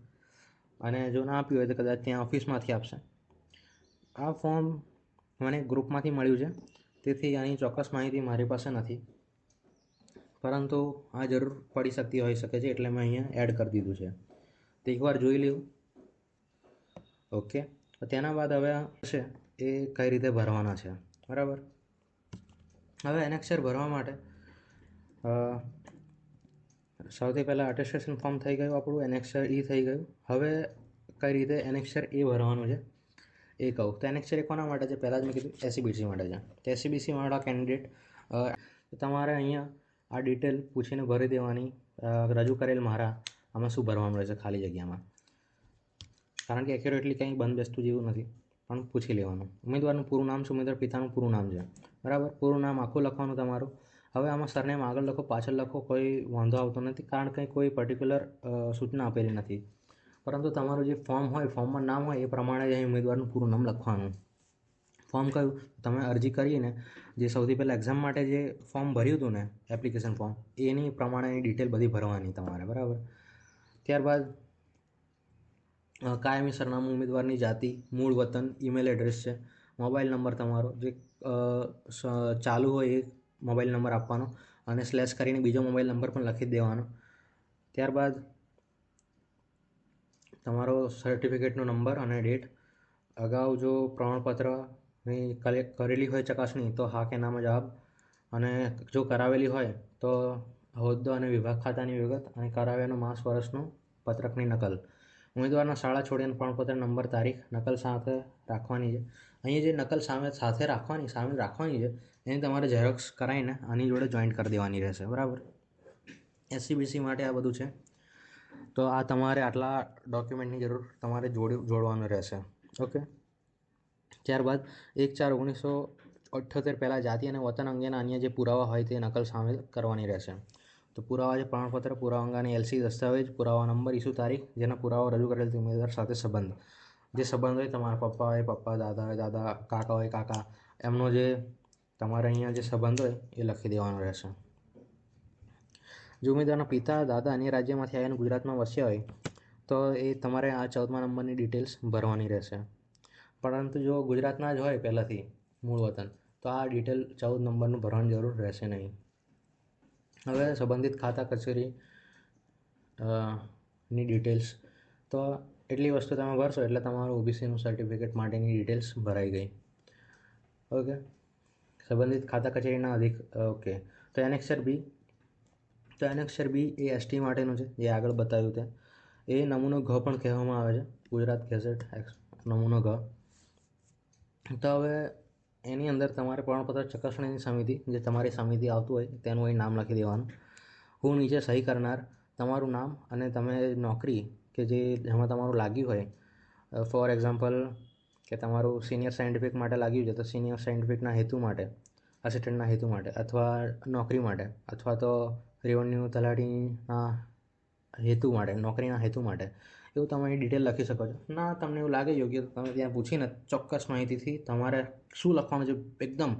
અને જો ના આપ્યું હોય તો કદાચ ત્યાં ઓફિસમાંથી આપશે. આ ફોર્મ મને ગ્રુપમાંથી મળ્યું છે, તેથી આની ચોક્કસ માહિતી મારી પાસે નથી, પરંતુ આ જરૂર પડી શકતી હોઈ શકે છે, એટલે મેં અહીંયા એડ કરી દીધું છે. તો એકવાર જોઈ લેવું. ઓકે, તો તેના બાદ હવે છે એ કઈ રીતે ભરવાના છે, બરાબર. હવે એનેક્સર ભરવા માટે સૌથી પહેલાં અટેસ્ટેશન ફોર્મ થઈ ગયું આપણું, એનેક્સર E થઈ ગયું. હવે કઈ રીતે એનેક્સર A ભરવાનું છે એ કહું. તો એનેક્સર A કોના માટે છે? પહેલાં જ મેં કીધું SCBC માટે છે. તો SCBC વાળા કેન્ડિડેટ તમારે અહીંયા આ ડિટેલ પૂછીને ભરી દેવાની. રજૂ કરેલ મારા આમાં શું ભરવાનું રહેશે ખાલી જગ્યામાં, કારણ કે એક્યુરેટલી કંઈ બંધ બેસતું જેવું નથી, પણ પૂછી લેવાનું. ઉમેદવારનું પૂરું નામ શું? ઉમેદવાર પિતાનું પૂરું નામ છે, બરાબર. પૂરું નામ આખું લખવાનું તમારું. હવે આમાં સરનેમ આગળ લખો, પાછળ લખો, કોઈ વાંધો આવતો નથી, કારણ કે કોઈ પર્ટિક્યુલર સૂચના આપેલી નથી. પરંતુ તમારું જે ફોર્મ હોય, ફોર્મમાં નામ હોય એ પ્રમાણે જ અહીં ઉમેદવારનું પૂરું નામ લખવાનું. ફોર્મ કયું? તમે અરજી કરીને જે સૌથી પહેલાં એક્ઝામ માટે જે ફોર્મ ભર્યું હતું ને, એપ્લિકેશન ફોર્મ, એની પ્રમાણેની ડિટેલ બધી ભરવાની તમારે, બરાબર. ત્યારબાદ કાયમી સરનામું, ઉમેદવારની જાતિ, મૂળ વતન, ઈમેલ એડ્રેસ છે, મોબાઈલ નંબર તમારો જે ચાલુ હોય એ મોબાઈલ નંબર આપવાનો અને સ્લેશ કરીને બીજો મોબાઈલ નંબર પણ લખી દેવાનો. ત્યારબાદ તમારો સર્ટિફિકેટનો નંબર અને ડેટ. અગાઉ જો પ્રમાણપત્રની કરેલી હોય ચકાસણી તો હા કે નામાં જવાબ, અને જો કરાવેલી હોય તો હોદ્દો અને વિભાગ ખાતાની વિગત અને કરાવ્યાનું માસ વર્ષનું પત્રકની નકલ. ઉમેદવારના શાળા છોડીને પ્રમાણપત્ર નંબર, તારીખ નકલ સાથે રાખવાની છે. અહીં જે નકલ સાથે રાખવાની છે એની તમારે ઝેરોક્સ કરાવીને આની જોડે જોઈન્ટ કરી દેવાની રહેશે, બરાબર. SC/BC માટે આ બધું છે. તો આ તમારે આટલા ડોક્યુમેન્ટની જરૂર તમારે જોડવાનું રહેશે, ઓકે. ત્યારબાદ 1/4/1978 પહેલાં જાતિ અને વતન અંગેના અન્ય જે પુરાવા હોય તે નકલ સામેલ કરવાની રહેશે. તો પુરાવા છે પ્રમાણપત્ર, પુરાવા અંગેની LC, દસ્તાવેજ, પુરાવા નંબર, ઇસ્યુ તારીખ, જેના પુરાવા રજૂ કરેલ તે ઉમેદવાર સાથે સંબંધ. જે સંબંધ હોય, તમારા પપ્પા હોય પપ્પા, દાદા હોય દાદા, કાકા હોય કાકા, એમનો જે તમારે અહીંયા જે સંબંધ હોય એ લખી દેવાનો રહેશે. જો ઉમેદવારના પિતા, દાદા અન્ય રાજ્યમાંથી આવીને ગુજરાતમાં વસ્યા હોય તો એ તમારે આ 14મા નંબરની ડિટેલ્સ ભરવાની રહેશે. પરંતુ જો ગુજરાતના જ હોય પહેલાંથી મૂળ વતન, તો આ ડિટેલ 14 નંબરનું ભરવાની જરૂર રહેશે નહીં. હવે સંબંધિત ખાતા કચેરી ની ડિટેલ્સ. તો એટલી વસ્તુ તમે ભરશો એટલે તમારું OBCનું સર્ટિફિકેટ માટેની ડિટેલ્સ ભરાઈ ગઈ, ઓકે. સંબંધિત ખાતા કચેરીના ઓકે. તો એનેક્સર બી. તો એનેક્સર બી એ ST માટેનું છે, જે આગળ બતાવ્યું તે. એ નમૂનો ઘ પણ કહેવામાં આવે છે, ગુજરાત ગેઝેટ નમૂનો ઘ. તો હવે એની અંદર તમારે પ્રમાણપત્ર ચકાસણીની સમિતિ, જે તમારી સમિતિ આવતું હોય તેનું અહીં નામ લખી દેવાનું. હું નીચે સહી કરનાર, તમારું નામ અને તમે નોકરી કે જે જેમાં તમારું લાગ્યું હોય, ફોર એક્ઝામ્પલ કે તમારું સિનિયર સાયન્ટિફિક માટે લાગ્યું છે તો સિનિયર સાયન્ટિફિકના હેતુ માટે, અસિસ્ટન્ટના હેતુ માટે, અથવા નોકરી માટે, અથવા તો રેવન્યુ તલાટીના હેતુ માટે, નોકરીના હેતુ માટે, એવું તમે અહીં ડિટેલ લખી શકો છો. ના તમને એવું લાગે યોગ્ય તો તમે ત્યાં પૂછીને ચોક્કસ માહિતીથી તમારે શું લખવાનું છે એકદમ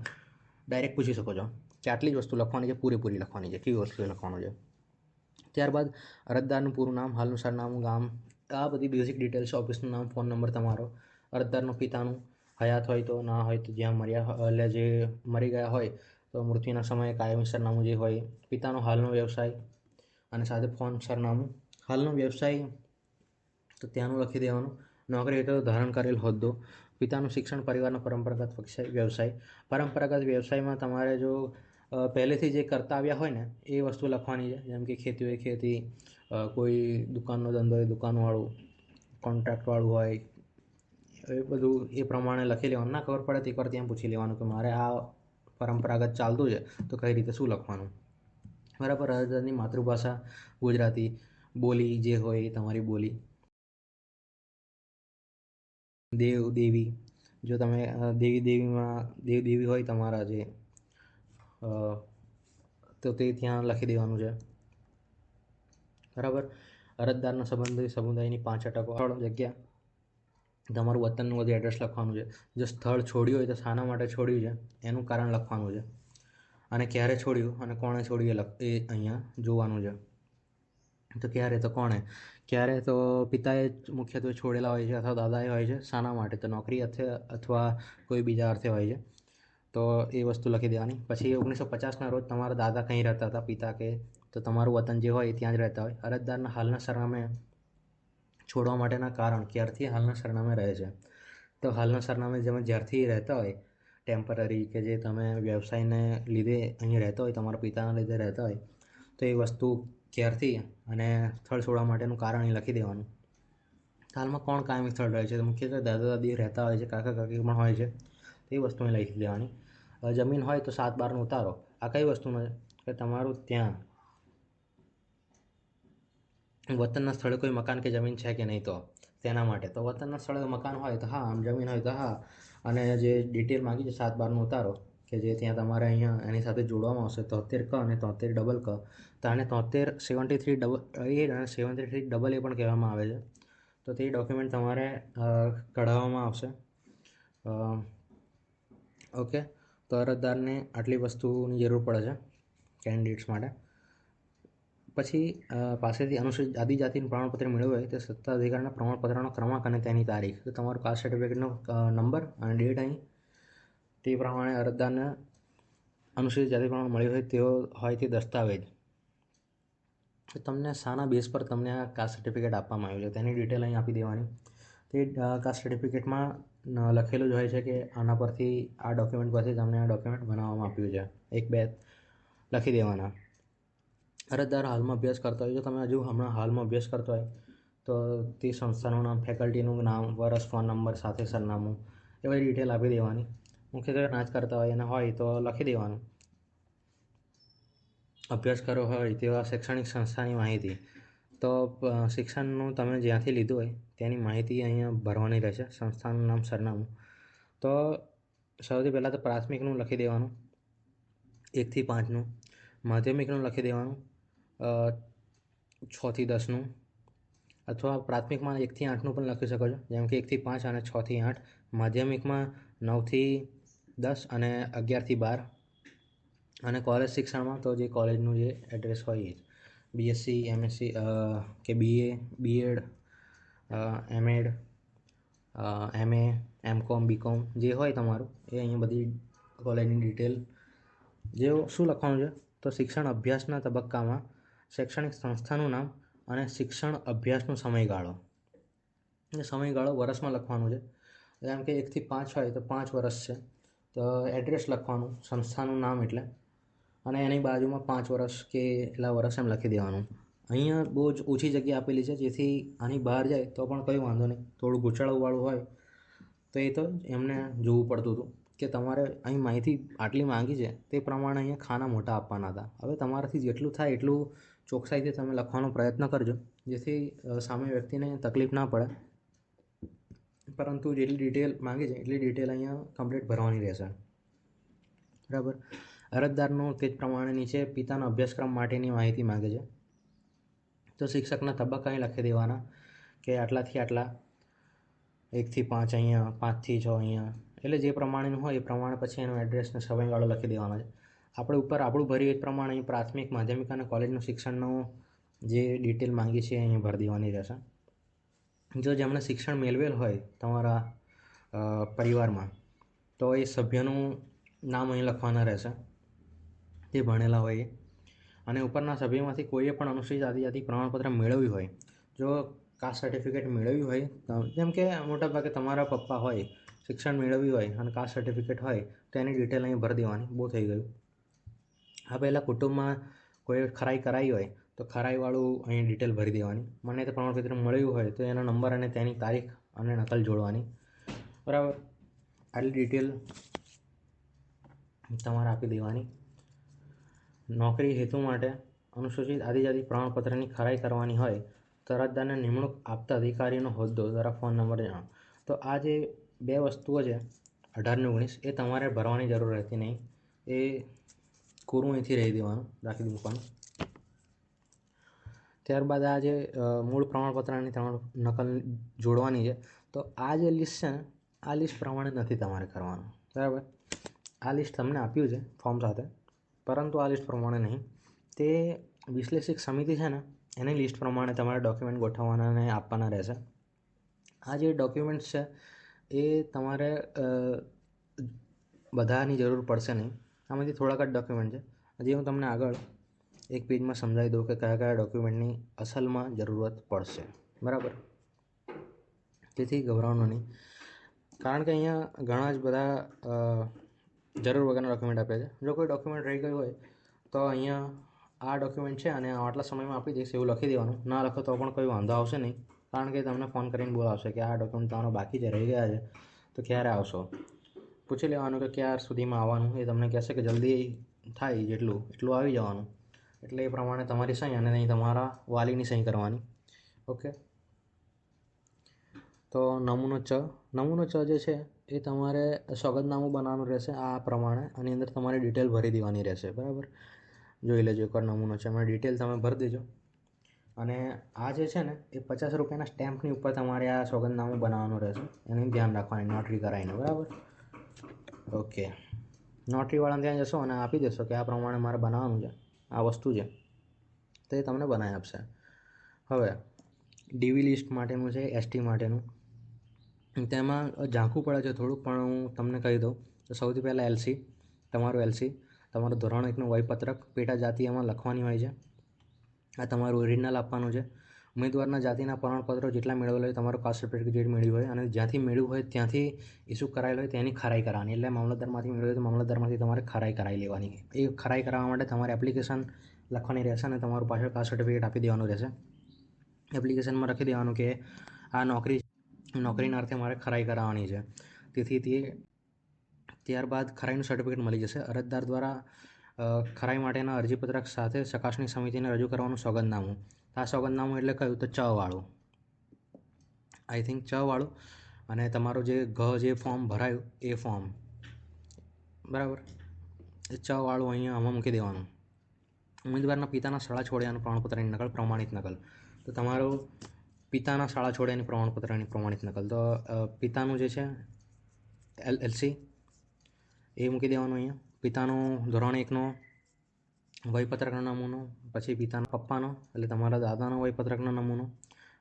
ડાયરેક્ટ પૂછી શકો છો કે આટલી જ વસ્તુ લખવાની છે, પૂરેપૂરી લખવાની છે, કેવી વસ્તુ લખવાનું છે. ત્યારબાદ અરજદારનું પૂરું નામ, હાલનું સરનામું, ગામ, આ બધી બેઝિક ડિટેલ્સ, ઓફિસનું નામ, ફોન નંબર તમારો, અરજદારનો પિતાનું હયાત હોય તો, ના હોય તો જ્યાં એટલે જે મરી ગયા હોય તો મૃત્યુના સમયે કાયમી સરનામું જે હોય, પિતાનો હાલનો વ્યવસાય અને સાથે ફોન સરનામું. હાલનો વ્યવસાય તો ત્યાંનું લખી દેવાનું. નોકરી હેઠળ ધારણ કરેલ હોદ્દો, પિતાનું શિક્ષણ, પરિવારનો પરંપરાગત વ્યવસાય. પરંપરાગત વ્યવસાયમાં તમારે જો પહેલેથી જે કરતા આવ્યા હોય ને એ વસ્તુ લખવાની છે, જેમ કે ખેતી હોય ખેતી, કોઈ દુકાનનો ધંધો હોય દુકાનવાળું, કોન્ટ્રાક્ટવાળું હોય, એ બધું એ પ્રમાણે લખી લેવાનું. ના ખબર પડે તો એકવાર ત્યાં પૂછી લેવાનું કે મારે આ પરંપરાગત ચાલતું છે તો કઈ રીતે શું લખવાનું, બરાબર. અરજદારની માતૃભાષા ગુજરાતી, બોલી જે હોય એ તમારી બોલી. દેવ દેવી, જો તમે દેવી હોય તમારા જે તો તે ત્યાં લખી દેવાનું છે, બરાબર. અરજદારના સંબંધી સમુદાયની 5% જગ્યા, તમારું વતનનું બધું એડ્રેસ લખવાનું છે. જો સ્થળ છોડ્યું હોય તો શાના માટે છોડ્યું છે એનું કારણ લખવાનું છે, અને ક્યારે છોડ્યું અને કોણે છોડ્યું એ અહીંયા જોવાનું છે. તો ક્યારે તો કોણે, ક્યારે તો પિતાએ મુખ્યત્વે છોડેલા હોય છે અથવા દાદાએ હોય છે. શાના માટે? તો નોકરી અથવા કોઈ બીજા અર્થે હોય છે, તો એ વસ્તુ લખી દેવાની. પછી 1950ના રોજ તમારા દાદા કંઈ રહેતા હતા, પિતા કે, તો તમારું વતન જે હોય એ ત્યાં જ રહેતા હોય. અરજદારના હાલના સરનામે છોડવા માટેના કારણ, ક્યારથી હાલના સરનામે રહે છે, તો હાલના સરનામે જેમાં જ્યારથી રહેતા હોય ટેમ્પરરી, કે જે તમે વ્યવસાયને લીધે અહીં રહેતા હોય, તમારા પિતાના લીધે રહેતા હોય, તો એ વસ્તુ ક્યારથી અને સ્થળ છોડવા માટેનું કારણ અહીં લખી દેવાનું. હાલમાં કોણ કાયમી સ્થળ રહે છે, તો મુખ્યત્વે દાદા દાદી રહેતા હોય છે, કાકા કાકી પણ હોય છે, તો એ વસ્તુ અહીં લખી દેવાની. જમીન હોય તો 7/12 ઉતારો. આ કઈ વસ્તુનો છે કે તમારું ત્યાં વતનના સ્થળે કોઈ મકાન કે જમીન છે કે નહીં, તો તેના માટે. તો વતનના સ્થળે મકાન હોય તો હા, આમ જમીન હોય તો હા, અને જે ડિટેલ માગી છે 7/12 ઉતારો કે જે ત્યાં તમારે અહીંયા એની સાથે જોડવામાં આવશે 73 ક અને 73 ક. તો આને 73 73 AA અને 73 AA પણ કહેવામાં આવે છે. તો તે ડોક્યુમેન્ટ તમારે કઢાવવામાં આવશે. ઓકે, તો અરજદારને આટલી વસ્તુની જરૂર પડે છે કેન્ડિડેટ્સ માટે. પછી પાસેથી અનુસૂચિત આદિજાતિનું પ્રમાણપત્ર મેળવ્યું હોય તે સત્તાધિકારના પ્રમાણપત્રનો ક્રમાંક અને તેની તારીખ, તો તમારું કાસ્ટ સર્ટિફિકેટનો નંબર અને ડેટ અહીં તે પ્રમાણે અરજદારને અનુસૂચિત જાતિ પ્રમાણે મળ્યું હોય તેઓ હોય તે દસ્તાવેજ. તમને શાના બેઝ પર તમને આ કાસ્ટ સર્ટિફિકેટ આપવામાં આવ્યું છે તેની ડિટેલ અહીં આપી દેવાની. તે કાસ્ટ સર્ટિફિકેટમાં લખેલું જ હોય છે કે આના પરથી આ ડોક્યુમેન્ટ પરથી તમને આ ડોક્યુમેન્ટ બનાવવામાં આપ્યું છે. 1-2 લખી દેવાના. અરજદાર હાલમાં અભ્યાસ કરતા હોય, જો તમે હજુ હમણાં હાલમાં અભ્યાસ કરતો હોય તો તે સંસ્થાનું નામ, ફેકલ્ટીનું નામ, વર્ષ, ફોન નંબર સાથે સરનામું એ બધી ડિટેલ આપી દેવાની. મુખ્યત્વે ના જ કરતા હોય અને હોય તો લખી દેવાનું. અભ્યાસ કરો હોય તેવા શૈક્ષણિક સંસ્થાની માહિતી, તો શિક્ષણનું તમે જ્યાંથી લીધું હોય તેની માહિતી અહીંયા ભરવાની રહેશે, સંસ્થાનું નામ, સરનામું. તો સૌથી પહેલાં તો પ્રાથમિકનું લખી દેવાનું 1 થી 5નું, માધ્યમિકનું લખી દેવાનું 6 થી 10નું, અથવા પ્રાથમિકમાં 1 થી 8નું પણ લખી શકો છો, જેમ કે 1 થી 5 અને 6 થી 8. માધ્યમિકમાં 9 થી 10 અને 11 થી 12. અને કોલેજ શિક્ષણમાં તો જે કોલેજનું જે એડ્રેસ હોય એ બીએસસી, એમએસસી કે BA, BEd, MEd, MA, MCom, BCom જે હોય તમારું એ અહીંયા બધી કોલેજની ડિટેલ. જે શું લખવાનું છે તો શિક્ષણ અભ્યાસના તબક્કામાં શૈક્ષણિક સંસ્થાનું નામ અને શિક્ષણ અભ્યાસનો સમયગાળો. એ સમયગાળો વર્ષમાં લખવાનું છે. જેમ કે 1 થી 5 હોય તો 5 વર્ષ છે, તો એડ્રેસ લખવાનું, સંસ્થાનું નામ એટલે, અને એની બાજુમાં 5 વર્ષ કે એટલા વર્ષ એમ લખી દેવાનું. અહીંયા બહુ જ ઓછી જગ્યા આપેલી છે, જેથી આની બહાર જાય તો પણ કંઈ વાંધો નહીં. થોડું ગૂંચળાવાળું હોય તો એ તો એમને જોવું પડતું હતું કે તમારે અહીં માહિતી આટલી માંગી છે તે પ્રમાણે અહીંયા ખાના મોટા આપવાના હતા. હવે તમારાથી જેટલું થાય એટલું ચોકસાઈથી તમે લખવાનો પ્રયત્ન કરજો, જેથી સામે વ્યક્તિને તકલીફ ના પડે. પરંતુ જેટલી ડિટેલ માંગી છે એટલી ડિટેલ અહીંયા કમ્પ્લીટ ભરવાની રહેશે. બરાબર. અરજદારનું તે જ પ્રમાણે નીચે પિતાના અભ્યાસક્રમ માટેની માહિતી માંગે છે, તો શિક્ષકના તબક્કા અહીં લખી દેવાના કે આટલાથી આટલા, 1 થી 5 અહીંયા, 5 થી 6 અહીંયા, એટલે જે પ્રમાણેનું હોય એ પ્રમાણે પછી એનો એડ્રેસનો સમયગાળો લખી દેવાનો છે. આપણે ઉપર આપણું ભર્યું એ પ્રમાણે અહીં પ્રાથમિક, માધ્યમિક અને કોલેજનું શિક્ષણનું જે ડિટેલ માંગી છે અહીંયા ભરી દેવાની રહેશે. જો જેમણે શિક્ષણ મેળવેલ હોય તમારા પરિવારમાં તો એ સભ્યનું નામ અહીં લખવાના રહેશે, તે ભણેલા હોય એ. અને ઉપરના સભ્યમાંથી કોઈએ પણ અનુસૂચિત આદિજાતિ પ્રમાણપત્ર મેળવ્યું હોય, જો કાસ્ટ સર્ટિફિકેટ મેળવ્યું હોય, જેમ કે મોટાભાગે તમારા પપ્પા હોય, શિક્ષણ મેળવ્યું હોય અને કાસ્ટ સર્ટિફિકેટ હોય તો એની ડિટેલ અહીં ભરી દેવાની. બહુ થઈ ગયું. આ પહેલાં કુટુંબમાં કોઈ ખરાઈ કરાવી હોય તો ખરાઈવાળું અહીં ડિટેલ ભરી દેવાની. માન્યતા પ્રમાણપત્ર મળ્યું હોય તો એનો નંબર અને તેની તારીખ અને નકલ જોડવાની. બરાબર. આટલી ડિટેલ તમારે આપી દેવાની. નોકરી હેતુ માટે અનુસૂચિત આદિજાતિ પ્રમાણપત્રની ખરાઈ કરવાની હોય તો અરજદારને નિમણૂક આપતા અધિકારીનો હોદ્દો દ્વારા ફોન નંબર જણાવો. તો આ જે 2 વસ્તુઓ છે 18 ને 19 એ તમારે ભરવાની જરૂર રહેતી નહીં. એ કોરું અહીંથી રહી દેવાનું, રાખી મૂકવાનું. ત્યારબાદ આ જે મૂળ પ્રમાણપત્રની નકલ જોડવાની છે, તો આ જે લિસ્ટ છે ને આ લિસ્ટ પ્રમાણે નથી તમારે કરવાનું. બરાબર. આ લિસ્ટ તમને આપ્યું છે ફોર્મ સાથે, પરંતુ આ લિસ્ટ પ્રમાણે નહીં. તે વિશ્લેષિક સમિતિ છે ને એની લિસ્ટ પ્રમાણે તમારે ડોક્યુમેન્ટ ગોઠવવાના અને આપવાના રહેશે. આ જે ડોક્યુમેન્ટ્સ છે એ તમારે બધાની જરૂર પડશે નહીં. આમાંથી થોડાક જ ડોક્યુમેન્ટ છે, હજી હું તમને આગળ એક પેજમાં સમજાવી દઉં કે કયા કયા ડોક્યુમેન્ટની અસલમાં જરૂરત પડશે. બરાબર. તેથી ગભરાવાનું નહીં, કારણ કે અહીંયા ઘણા જ બધા જરૂર વગરના ડોક્યુમેન્ટ આપ્યા છે. જો કોઈ ડોક્યુમેન્ટ રહી ગયું હોય તો અહીંયા આ ડોક્યુમેન્ટ છે અને આટલા સમયમાં આપી દઈશ એવું લખી દેવાનું. ના લખો તો પણ કોઈ વાંધો આવશે નહીં, કારણ કે તમને ફોન કરીને બોલાવશે કે આ ડોક્યુમેન્ટ તમારો બાકી છે, રહી ગયા છે, તો ક્યારે આવશો. પૂછી લેવાનું કે ક્યાર સુધીમાં આવવાનું. એ તમને કહેશે કે જલ્દી થાય એટલું આવી જવાનું. એટલે એ પ્રમાણે તમારી સહી અને નહીં તમારા વાલીની સહી કરવાની. ઓકે. તો નમૂનો ચ જે છે એ તમારે સોગંદનામું બનાવવાનું રહેશે આ પ્રમાણે. આની અંદર તમારે ડિટેલ ભરી દેવાની રહેશે. બરાબર. જોઈ લેજો એકવાર નમૂનો છે, એમાં ડિટેલ તમે ભરી દેજો. અને આ જે છે ને એ 50 રૂપિયાના સ્ટેમ્પની ઉપર તમારે આ સોગંદનામું બનાવવાનું રહેશે, એનું ધ્યાન રાખવાની નોટરી કરાવીને, બરાબર. ઓકે, નોટરીવાળાને ત્યાં જશો અને આપી દેશો કે આ પ્રમાણે મારે બનાવવાનું છે, આ વસ્તુ છે, તો એ તમને બનાવી આપશે. હવે ડીવી લિસ્ટ માટેનું છે, એસટી માટેનું, તેમાં ઝાંખું પડે છે થોડુંક, પણ હું તમને કહી દઉં તો સૌથી પહેલાં એલસી, તમારું ધોરણ 1નું વયપત્રક પેટા જાતિ એમાં લખવાની હોય છે. આ તમારું ઓરિજિનલ આપવાનું છે. ઉમેદવારના જાતિના પ્રમાણપત્રો જેટલા મેળવેલા હોય, તમારું કાસ્ટ સર્ટિફિકેટ જે મેળવ્યું હોય અને જ્યાંથી મેળવ્યું હોય ત્યાંથી ઇસ્યુ કરાયેલ હોય તેની ખરાઈ કરાવવાની. એટલે મામલતદારમાંથી મેળવ્યું હોય તો મામલતદારમાંથી તમારે ખરાઈ કરાવી લેવાની. એ ખરાઈ કરાવવા માટે તમારે એપ્લિકેશન લખવાની રહેશે અને તમારું પાછળ કાસ્ટ સર્ટિફિકેટ આપી દેવાનું રહેશે. એપ્લિકેશનમાં લખી દેવાનું કે આ નોકરીના અર્થે મારે ખરાઈ કરાવવાની છે. તેથી ત્યારબાદ ખરાઈનું સર્ટિફિકેટ મળી જશે. અરજદાર દ્વારા ખરાઈ માટેના અરજીપત્રક સાથે ચકાસણી સમિતિને રજૂ કરવાનું સોગંદનામું. આ સોગંદનામું એટલે કયું તો વાળું, આઈ થિંક વાળું, અને તમારું જે ફોર્મ ભરાયું એ ફોર્મ, બરાબર, એ વાળું અહીંયા આમાં મૂકી દેવાનું. ઉમેદવારના પિતાના શાળા છોડ્યાનું પ્રમાણપત્રની નકલ, પ્રમાણિત નકલ. તો તમારું પિતાના શાળા છોડ્યાની પ્રમાણપત્રની પ્રમાણિત નકલ, તો પિતાનું જે છે એલસી એ મૂકી દેવાનું અહીંયા. પિતાનો ધોરણ 1નો વયપત્રકનો નમૂનો, પછી પિતાના પપ્પાનો એટલે તમારા દાદાનો વયપત્રકનો નમૂનો.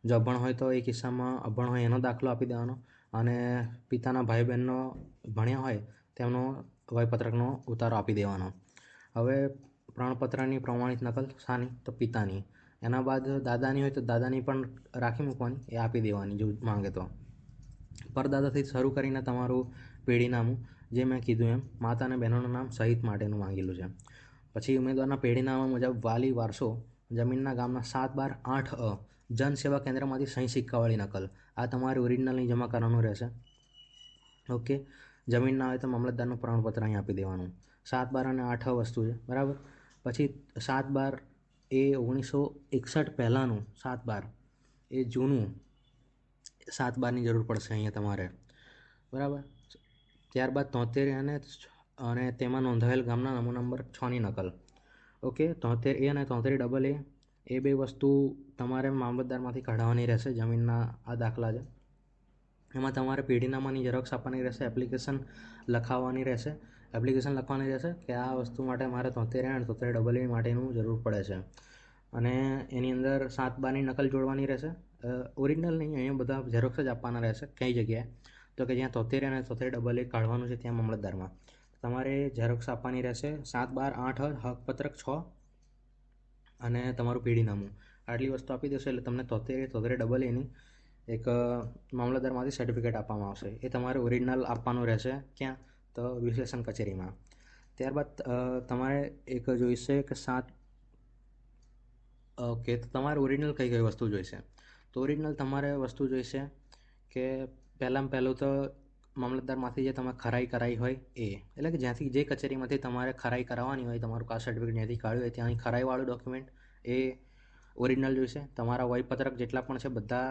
જો અભણ હોય તો એ કિસ્સામાં અભણ હોય એનો દાખલો આપી દેવાનો, અને પિતાના ભાઈ બહેનનો ભણ્યા હોય તેમનો વયપત્રકનો ઉતારો આપી દેવાનો. હવે પ્રમાણપત્રની પ્રમાણિત નકલ શાની તો પિતાની. એના બાદ દાદાની હોય તો દાદાની પણ રાખી મૂકવાની, એ આપી દેવાની જો માંગે તો. પરદાદાથી શરૂ કરીને તમારું પેઢીનામું, જે મેં કીધું એમ માતા અને બહેનોનું નામ સહિત માટેનું માંગેલું છે. પછી ઉમેદવારના પેઢીનામા મુજબ વાલી વારસો, જમીનના ગામના 7/12/8 જનસેવા કેન્દ્રમાંથી સહી સિક્કાવાળી નકલ. આ તમારે ઓરિજિનલની જમા કરવાનું રહેશે. ઓકે, જમીન ના હોય તો મામલતદારનું પ્રમાણપત્ર અહીં આપી દેવાનું. 7/12 અને 8 વસ્તુ છે, બરાબર. પછી 7/12 એ 1961 પહેલાંનું 7/12 એ જૂનું 7/12ની જરૂર પડશે અહીંયા તમારે, બરાબર. ત્યારબાદ 73 અને તેમાં નોંધાયેલ ગામના નમૂના નંબર 6ની નકલ. ઓકે, 73A અને 73AA એ બે વસ્તુ તમારે મામલતદારમાંથી કઢાવવાની રહેશે. જમીનના આ દાખલા છે, એમાં તમારે પેઢીનામાની ઝેરોક્ષ આપવાની રહેશે, એપ્લિકેશન લખવાની રહેશે કે આ વસ્તુ માટે મારે 73A અને 73AA માટેનું જરૂર પડે છે. અને એની અંદર 7/12ની નકલ જોડવાની રહેશે. ઓરિજિનલ નહીં, અહીંયા બધા ઝેરોક્ષ જ આપવાના રહેશે. કઈ જગ્યાએ તો કે જ્યાં 73A અને 73AA કાઢવાનું છે ત્યાં મામલતદારમાં તમારે ઝેરોક્ષ આપવાની રહેશે. 7/12/8 હકપત્રક 6 અને તમારું પેઢીનામું. આટલી વસ્તુ આપી દેશો એટલે તમને 73AA એક મામલતદારમાંથી સર્ટિફિકેટ આપવામાં આવશે. એ તમારે ઓરિજિનલ આપવાનું રહેશે. ક્યાં તો વિશ્લેષણ કચેરીમાં. ત્યારબાદ તમારે એક જોઈશે કે ઓકે, તો તમારે ઓરિજિનલ કઈ વસ્તુ જોઈશે તો ઓરિજિનલ તમારે વસ્તુ જોઈશે કે પહેલાં તો મામલતદારમાંથી જે તમે ખરાઈ કરાવી હોય એ, એટલે કે જ્યાંથી જે કચેરીમાંથી તમારે ખરાઈ કરાવવાની હોય, તમારું કાસ્ટ સર્ટિફિકેટ જ્યાંથી કાઢ્યું હોય ત્યાંની ખરાઈવાળું ડોક્યુમેન્ટ એ ઓરિજિનલ જોઈશે. તમારા વયપત્રક જેટલા પણ છે બધા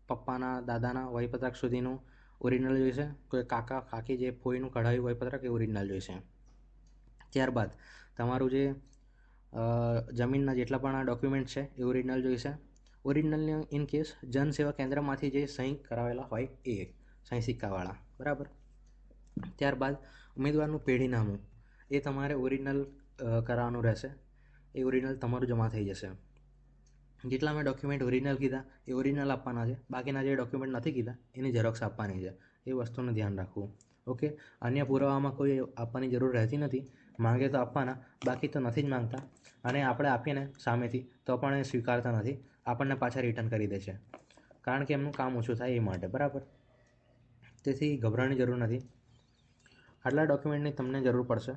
પપ્પાના દાદાના વયપત્રક સુધીનું ઓરિજિનલ જોઈશે. કોઈ કાકા કાકી જે ફોઈનું કઢાવ્યું વયપત્રક એ ઓરિજિનલ જોઈશે. ત્યારબાદ તમારું જે જમીનના જેટલા પણ આ ડોક્યુમેન્ટ છે એ ઓરિજિનલ જોઈશે. ઓરિજિનલની ઇન કેસ જનસેવા કેન્દ્રમાંથી જે સહી કરાવેલા હોય એ સહી સિક્કાવાળા, બરાબર. ત્યારબાદ ઉમેદવારનું પેઢીનામું એ તમારે ઓરિજિનલ કરાવવાનું રહેશે. એ ઓરિજિનલ તમારું જમા થઈ જશે. જેટલા મેં ડોક્યુમેન્ટ ઓરિજિનલ કીધા એ ઓરિજિનલ આપવાના છે. બાકીના જે ડોક્યુમેન્ટ નથી કીધા એની ઝેરોક્ષ આપવાની છે. એ વસ્તુનું ધ્યાન રાખવું. ઓકે, અન્ય પુરાવામાં કોઈ આપવાની જરૂર રહેતી નથી. માંગે તો આપવાના, બાકી તો નથી જ માંગતા. અને આપણે આપીને સામેથી તો પણ એ સ્વીકારતા નથી, આપણને પાછા રિટર્ન કરી દે છે, કારણ કે એમનું કામ ઓછું થાય એ માટે, બરાબર. તેથી ગભરાવાની જરૂર નથી. આટલા ડોક્યુમેન્ટની તમને જરૂર પડશે.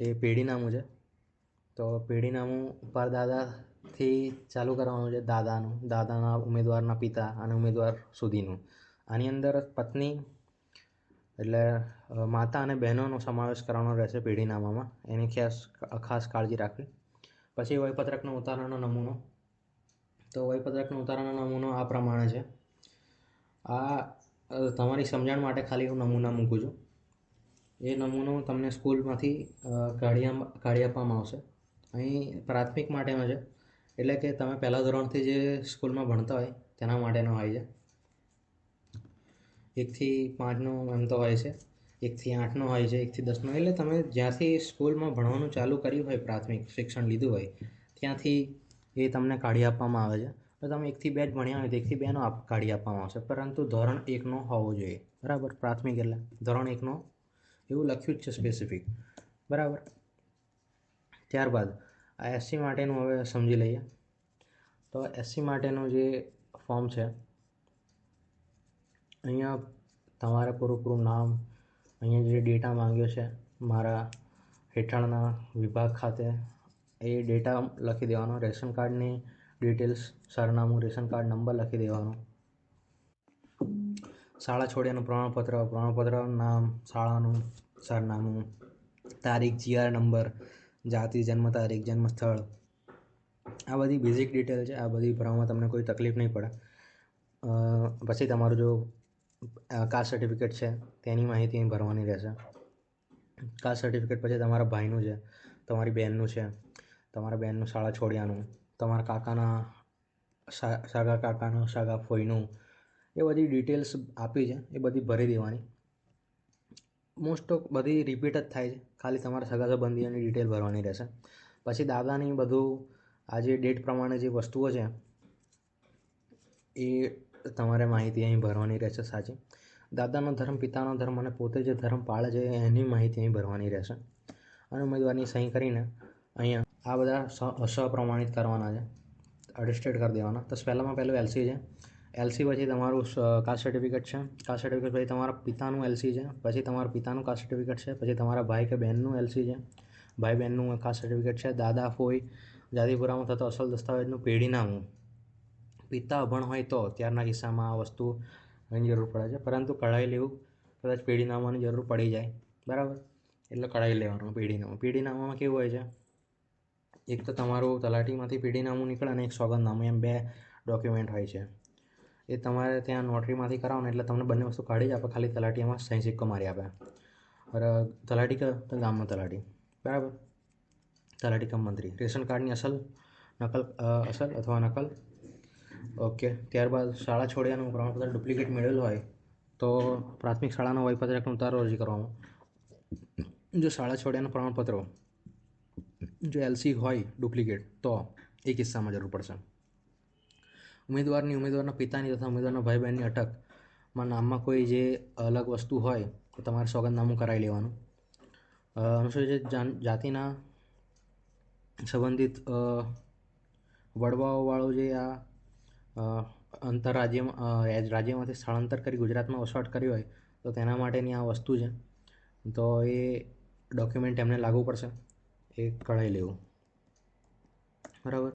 એ પેઢીનામું છે, તો પેઢીનામું પરદાદાથી ચાલુ કરવાનું છે. દાદાના ઉમેદવારના પિતા અને ઉમેદવાર સુધીનું. આની અંદર પત્ની એટલે માતા અને બહેનોનો સમાવેશ કરવાનો રહેશે પેઢીનામામાં. એની ખાસ કાળજી રાખવી. પછી વયપત્રકનો ઉતારાનો નમૂનો. તો વયપત્રકનો ઉતારાનો નમૂનો આ પ્રમાણે છે. આ તમારી સમજણ માટે ખાલી હું નમૂના મૂકું છું. એ નમૂનો તમને સ્કૂલમાંથી કાઢી આપવામાં આવશે. અહીં પ્રાથમિક માટેનો છે, એટલે કે તમે પહેલા ધોરણથી જે સ્કૂલમાં ભણતા હોય તેના માટેનો હોય છે. 1 થી 5નો એમ તો હોય છે, 1 થી 8નો હોય છે, 1 થી 10નો. એટલે તમે જ્યાંથી સ્કૂલમાં ભણવાનું ચાલુ કર્યું હોય, પ્રાથમિક શિક્ષણ લીધું હોય ત્યાંથી એ તમને કાઢી આપવામાં આવે છે. તો તમે 1 થી 2 જ ભણ્યા હોય તો 1 થી 2નો કાઢી આપવામાં આવશે, પરંતુ ધોરણ 1નો હોવો જોઈએ. બરાબર. પ્રાથમિક એટલે ધોરણ 1નો એવું લખ્યું જ છે સ્પેસિફિક. બરાબર. ત્યારબાદ આ એસસી માટેનું હવે સમજી લઈએ. તો એસસી માટેનું જે ફોર્મ છે, અહીંયા તમારે પૂરું નામ, અહીંયા જે ડેટા માંગ્યો છે મારા હેઠળના વિભાગ ખાતે, એ ડેટા લખી દેવાનો. રેશન કાર્ડની ડિટેલ્સ, સરનામું, રેશન કાર્ડ નંબર લખી દેવાનો. શાળા છોડ્યાનું પ્રમાણપત્ર, નામ, શાળાનું સરનામું, તારીખ, GR નંબર, જાતિ, જન્મ તારીખ, જન્મ સ્થળ, આ બધી બેઝિક ડિટેલ છે. આ બધી ભરવામાં તમને કોઈ તકલીફ નહીં પડે. પછી તમારું જો કાસ્ટ સર્ટિફિકેટ છે તેની માહિતી અહીં ભરવાની રહેશે. કાસ્ટ સર્ટિફિકેટ પછી તમારા ભાઈનું છે, તમારી બહેનનું છે, તમારા બહેનનું શાળા છોડ્યાનું, તમારા કાકાના સગા કાકાનું, સગા ફોઈનું, એ બધી ડિટેલ્સ આપી છે એ બધી ભરી દેવાની. મોસ્ટ ઓફ બધી રિપીટ જ થાય છે, ખાલી તમારા સગા સંબંધીઓની ડિટેલ ભરવાની રહેશે. પછી દાદાની બધું આ જે ડેટ પ્રમાણે જે વસ્તુઓ છે એ તમારે માહિતી અહીં ભરવાની રહેશે સાચી. દાદાનો ધર્મ, પિતાનો ધર્મ અને પોતે જે ધર્મ પાળે છે એની માહિતી અહીં ભરવાની રહેશે. અને ઉમેદવારની સહી કરીને અહીંયા આ બધા સપ્રમાણિત કરવાના છે, અટેસ્ટેડ કરી દેવાના. તો પહેલું એલસી છે. એલસી પછી તમારું કાસ્ટ સર્ટિફિકેટ છે. કાસ્ટ સર્ટિફિકેટ પછી તમારા પિતાનું એલસી છે. પછી તમારા પિતાનું કાસ્ટ સર્ટિફિકેટ છે. પછી તમારા ભાઈ કે બહેનનું એલસી છે. ભાઈ બહેનનું કાસ્ટ સર્ટિફિકેટ છે. દાદા ફોઈ, જાતિ પુરાવો થતો અસલ દસ્તાવેજનું પેઢીનામું. પિતા અભણ હોય તો ત્યારના કિસ્સામાં આ વસ્તુ એની જરૂર પડે છે, પરંતુ કઢાઈ લેવું કદાચ પેઢીનામાની જરૂર પડી જાય. બરાબર. એટલે કઢાઈ લેવાનું પેઢીનામું. પેઢીનામામાં કેવું હોય છે, એક તો તમારું તલાટીમાંથી પેઢીનામું નીકળે અને એક સોગંદનામું, એમ 2 ડોક્યુમેન્ટ હોય છે. એ તમારે ત્યાં નોટરીમાંથી કરાવો એટલે તમને બંને વસ્તુ કાઢી જ આપે, ખાલી તલાટીમાં સહી સિક્કો મારી આપે. તલાટી તો ગામનો તલાટી. બરાબર. તલાટી કમ મંત્રી. રેશન કાર્ડની અસલ અથવા નકલ. ઓકે. ત્યારબાદ શાળા છોડ્યાનું પ્રમાણપત્ર ડુપ્લિકેટ મેળવેલું હોય તો પ્રાથમિક શાળાનો વયપત્રકનો ઉતારો અરજી કરવામાં. જો શાળા છોડ્યાનું પ્રમાણપત્ર જો એલસી હોય ડુપ્લિકેટ તો એ કિસ્સામાં જરૂર પડશે. ઉમેદવારના પિતાની તથા ઉમેદવારના ભાઈ બહેનની અટકમાં નામમાં કોઈ જે અલગ વસ્તુ હોય તો તમારે સોગંદનામું કરાવી લેવાનું. અનુસૂચિત જાતિના સંબંધિત વડવાઓવાળું જે આ રાજ્યમાંથી સ્થળાંતર કરી ગુજરાતમાં વસવાટ કર્યો હોય તો તેના માટેની આ વસ્તુ છે. તો એ ડોક્યુમેન્ટ એમને લાગુ પડશે, એ કઢાવી લેવું. બરાબર.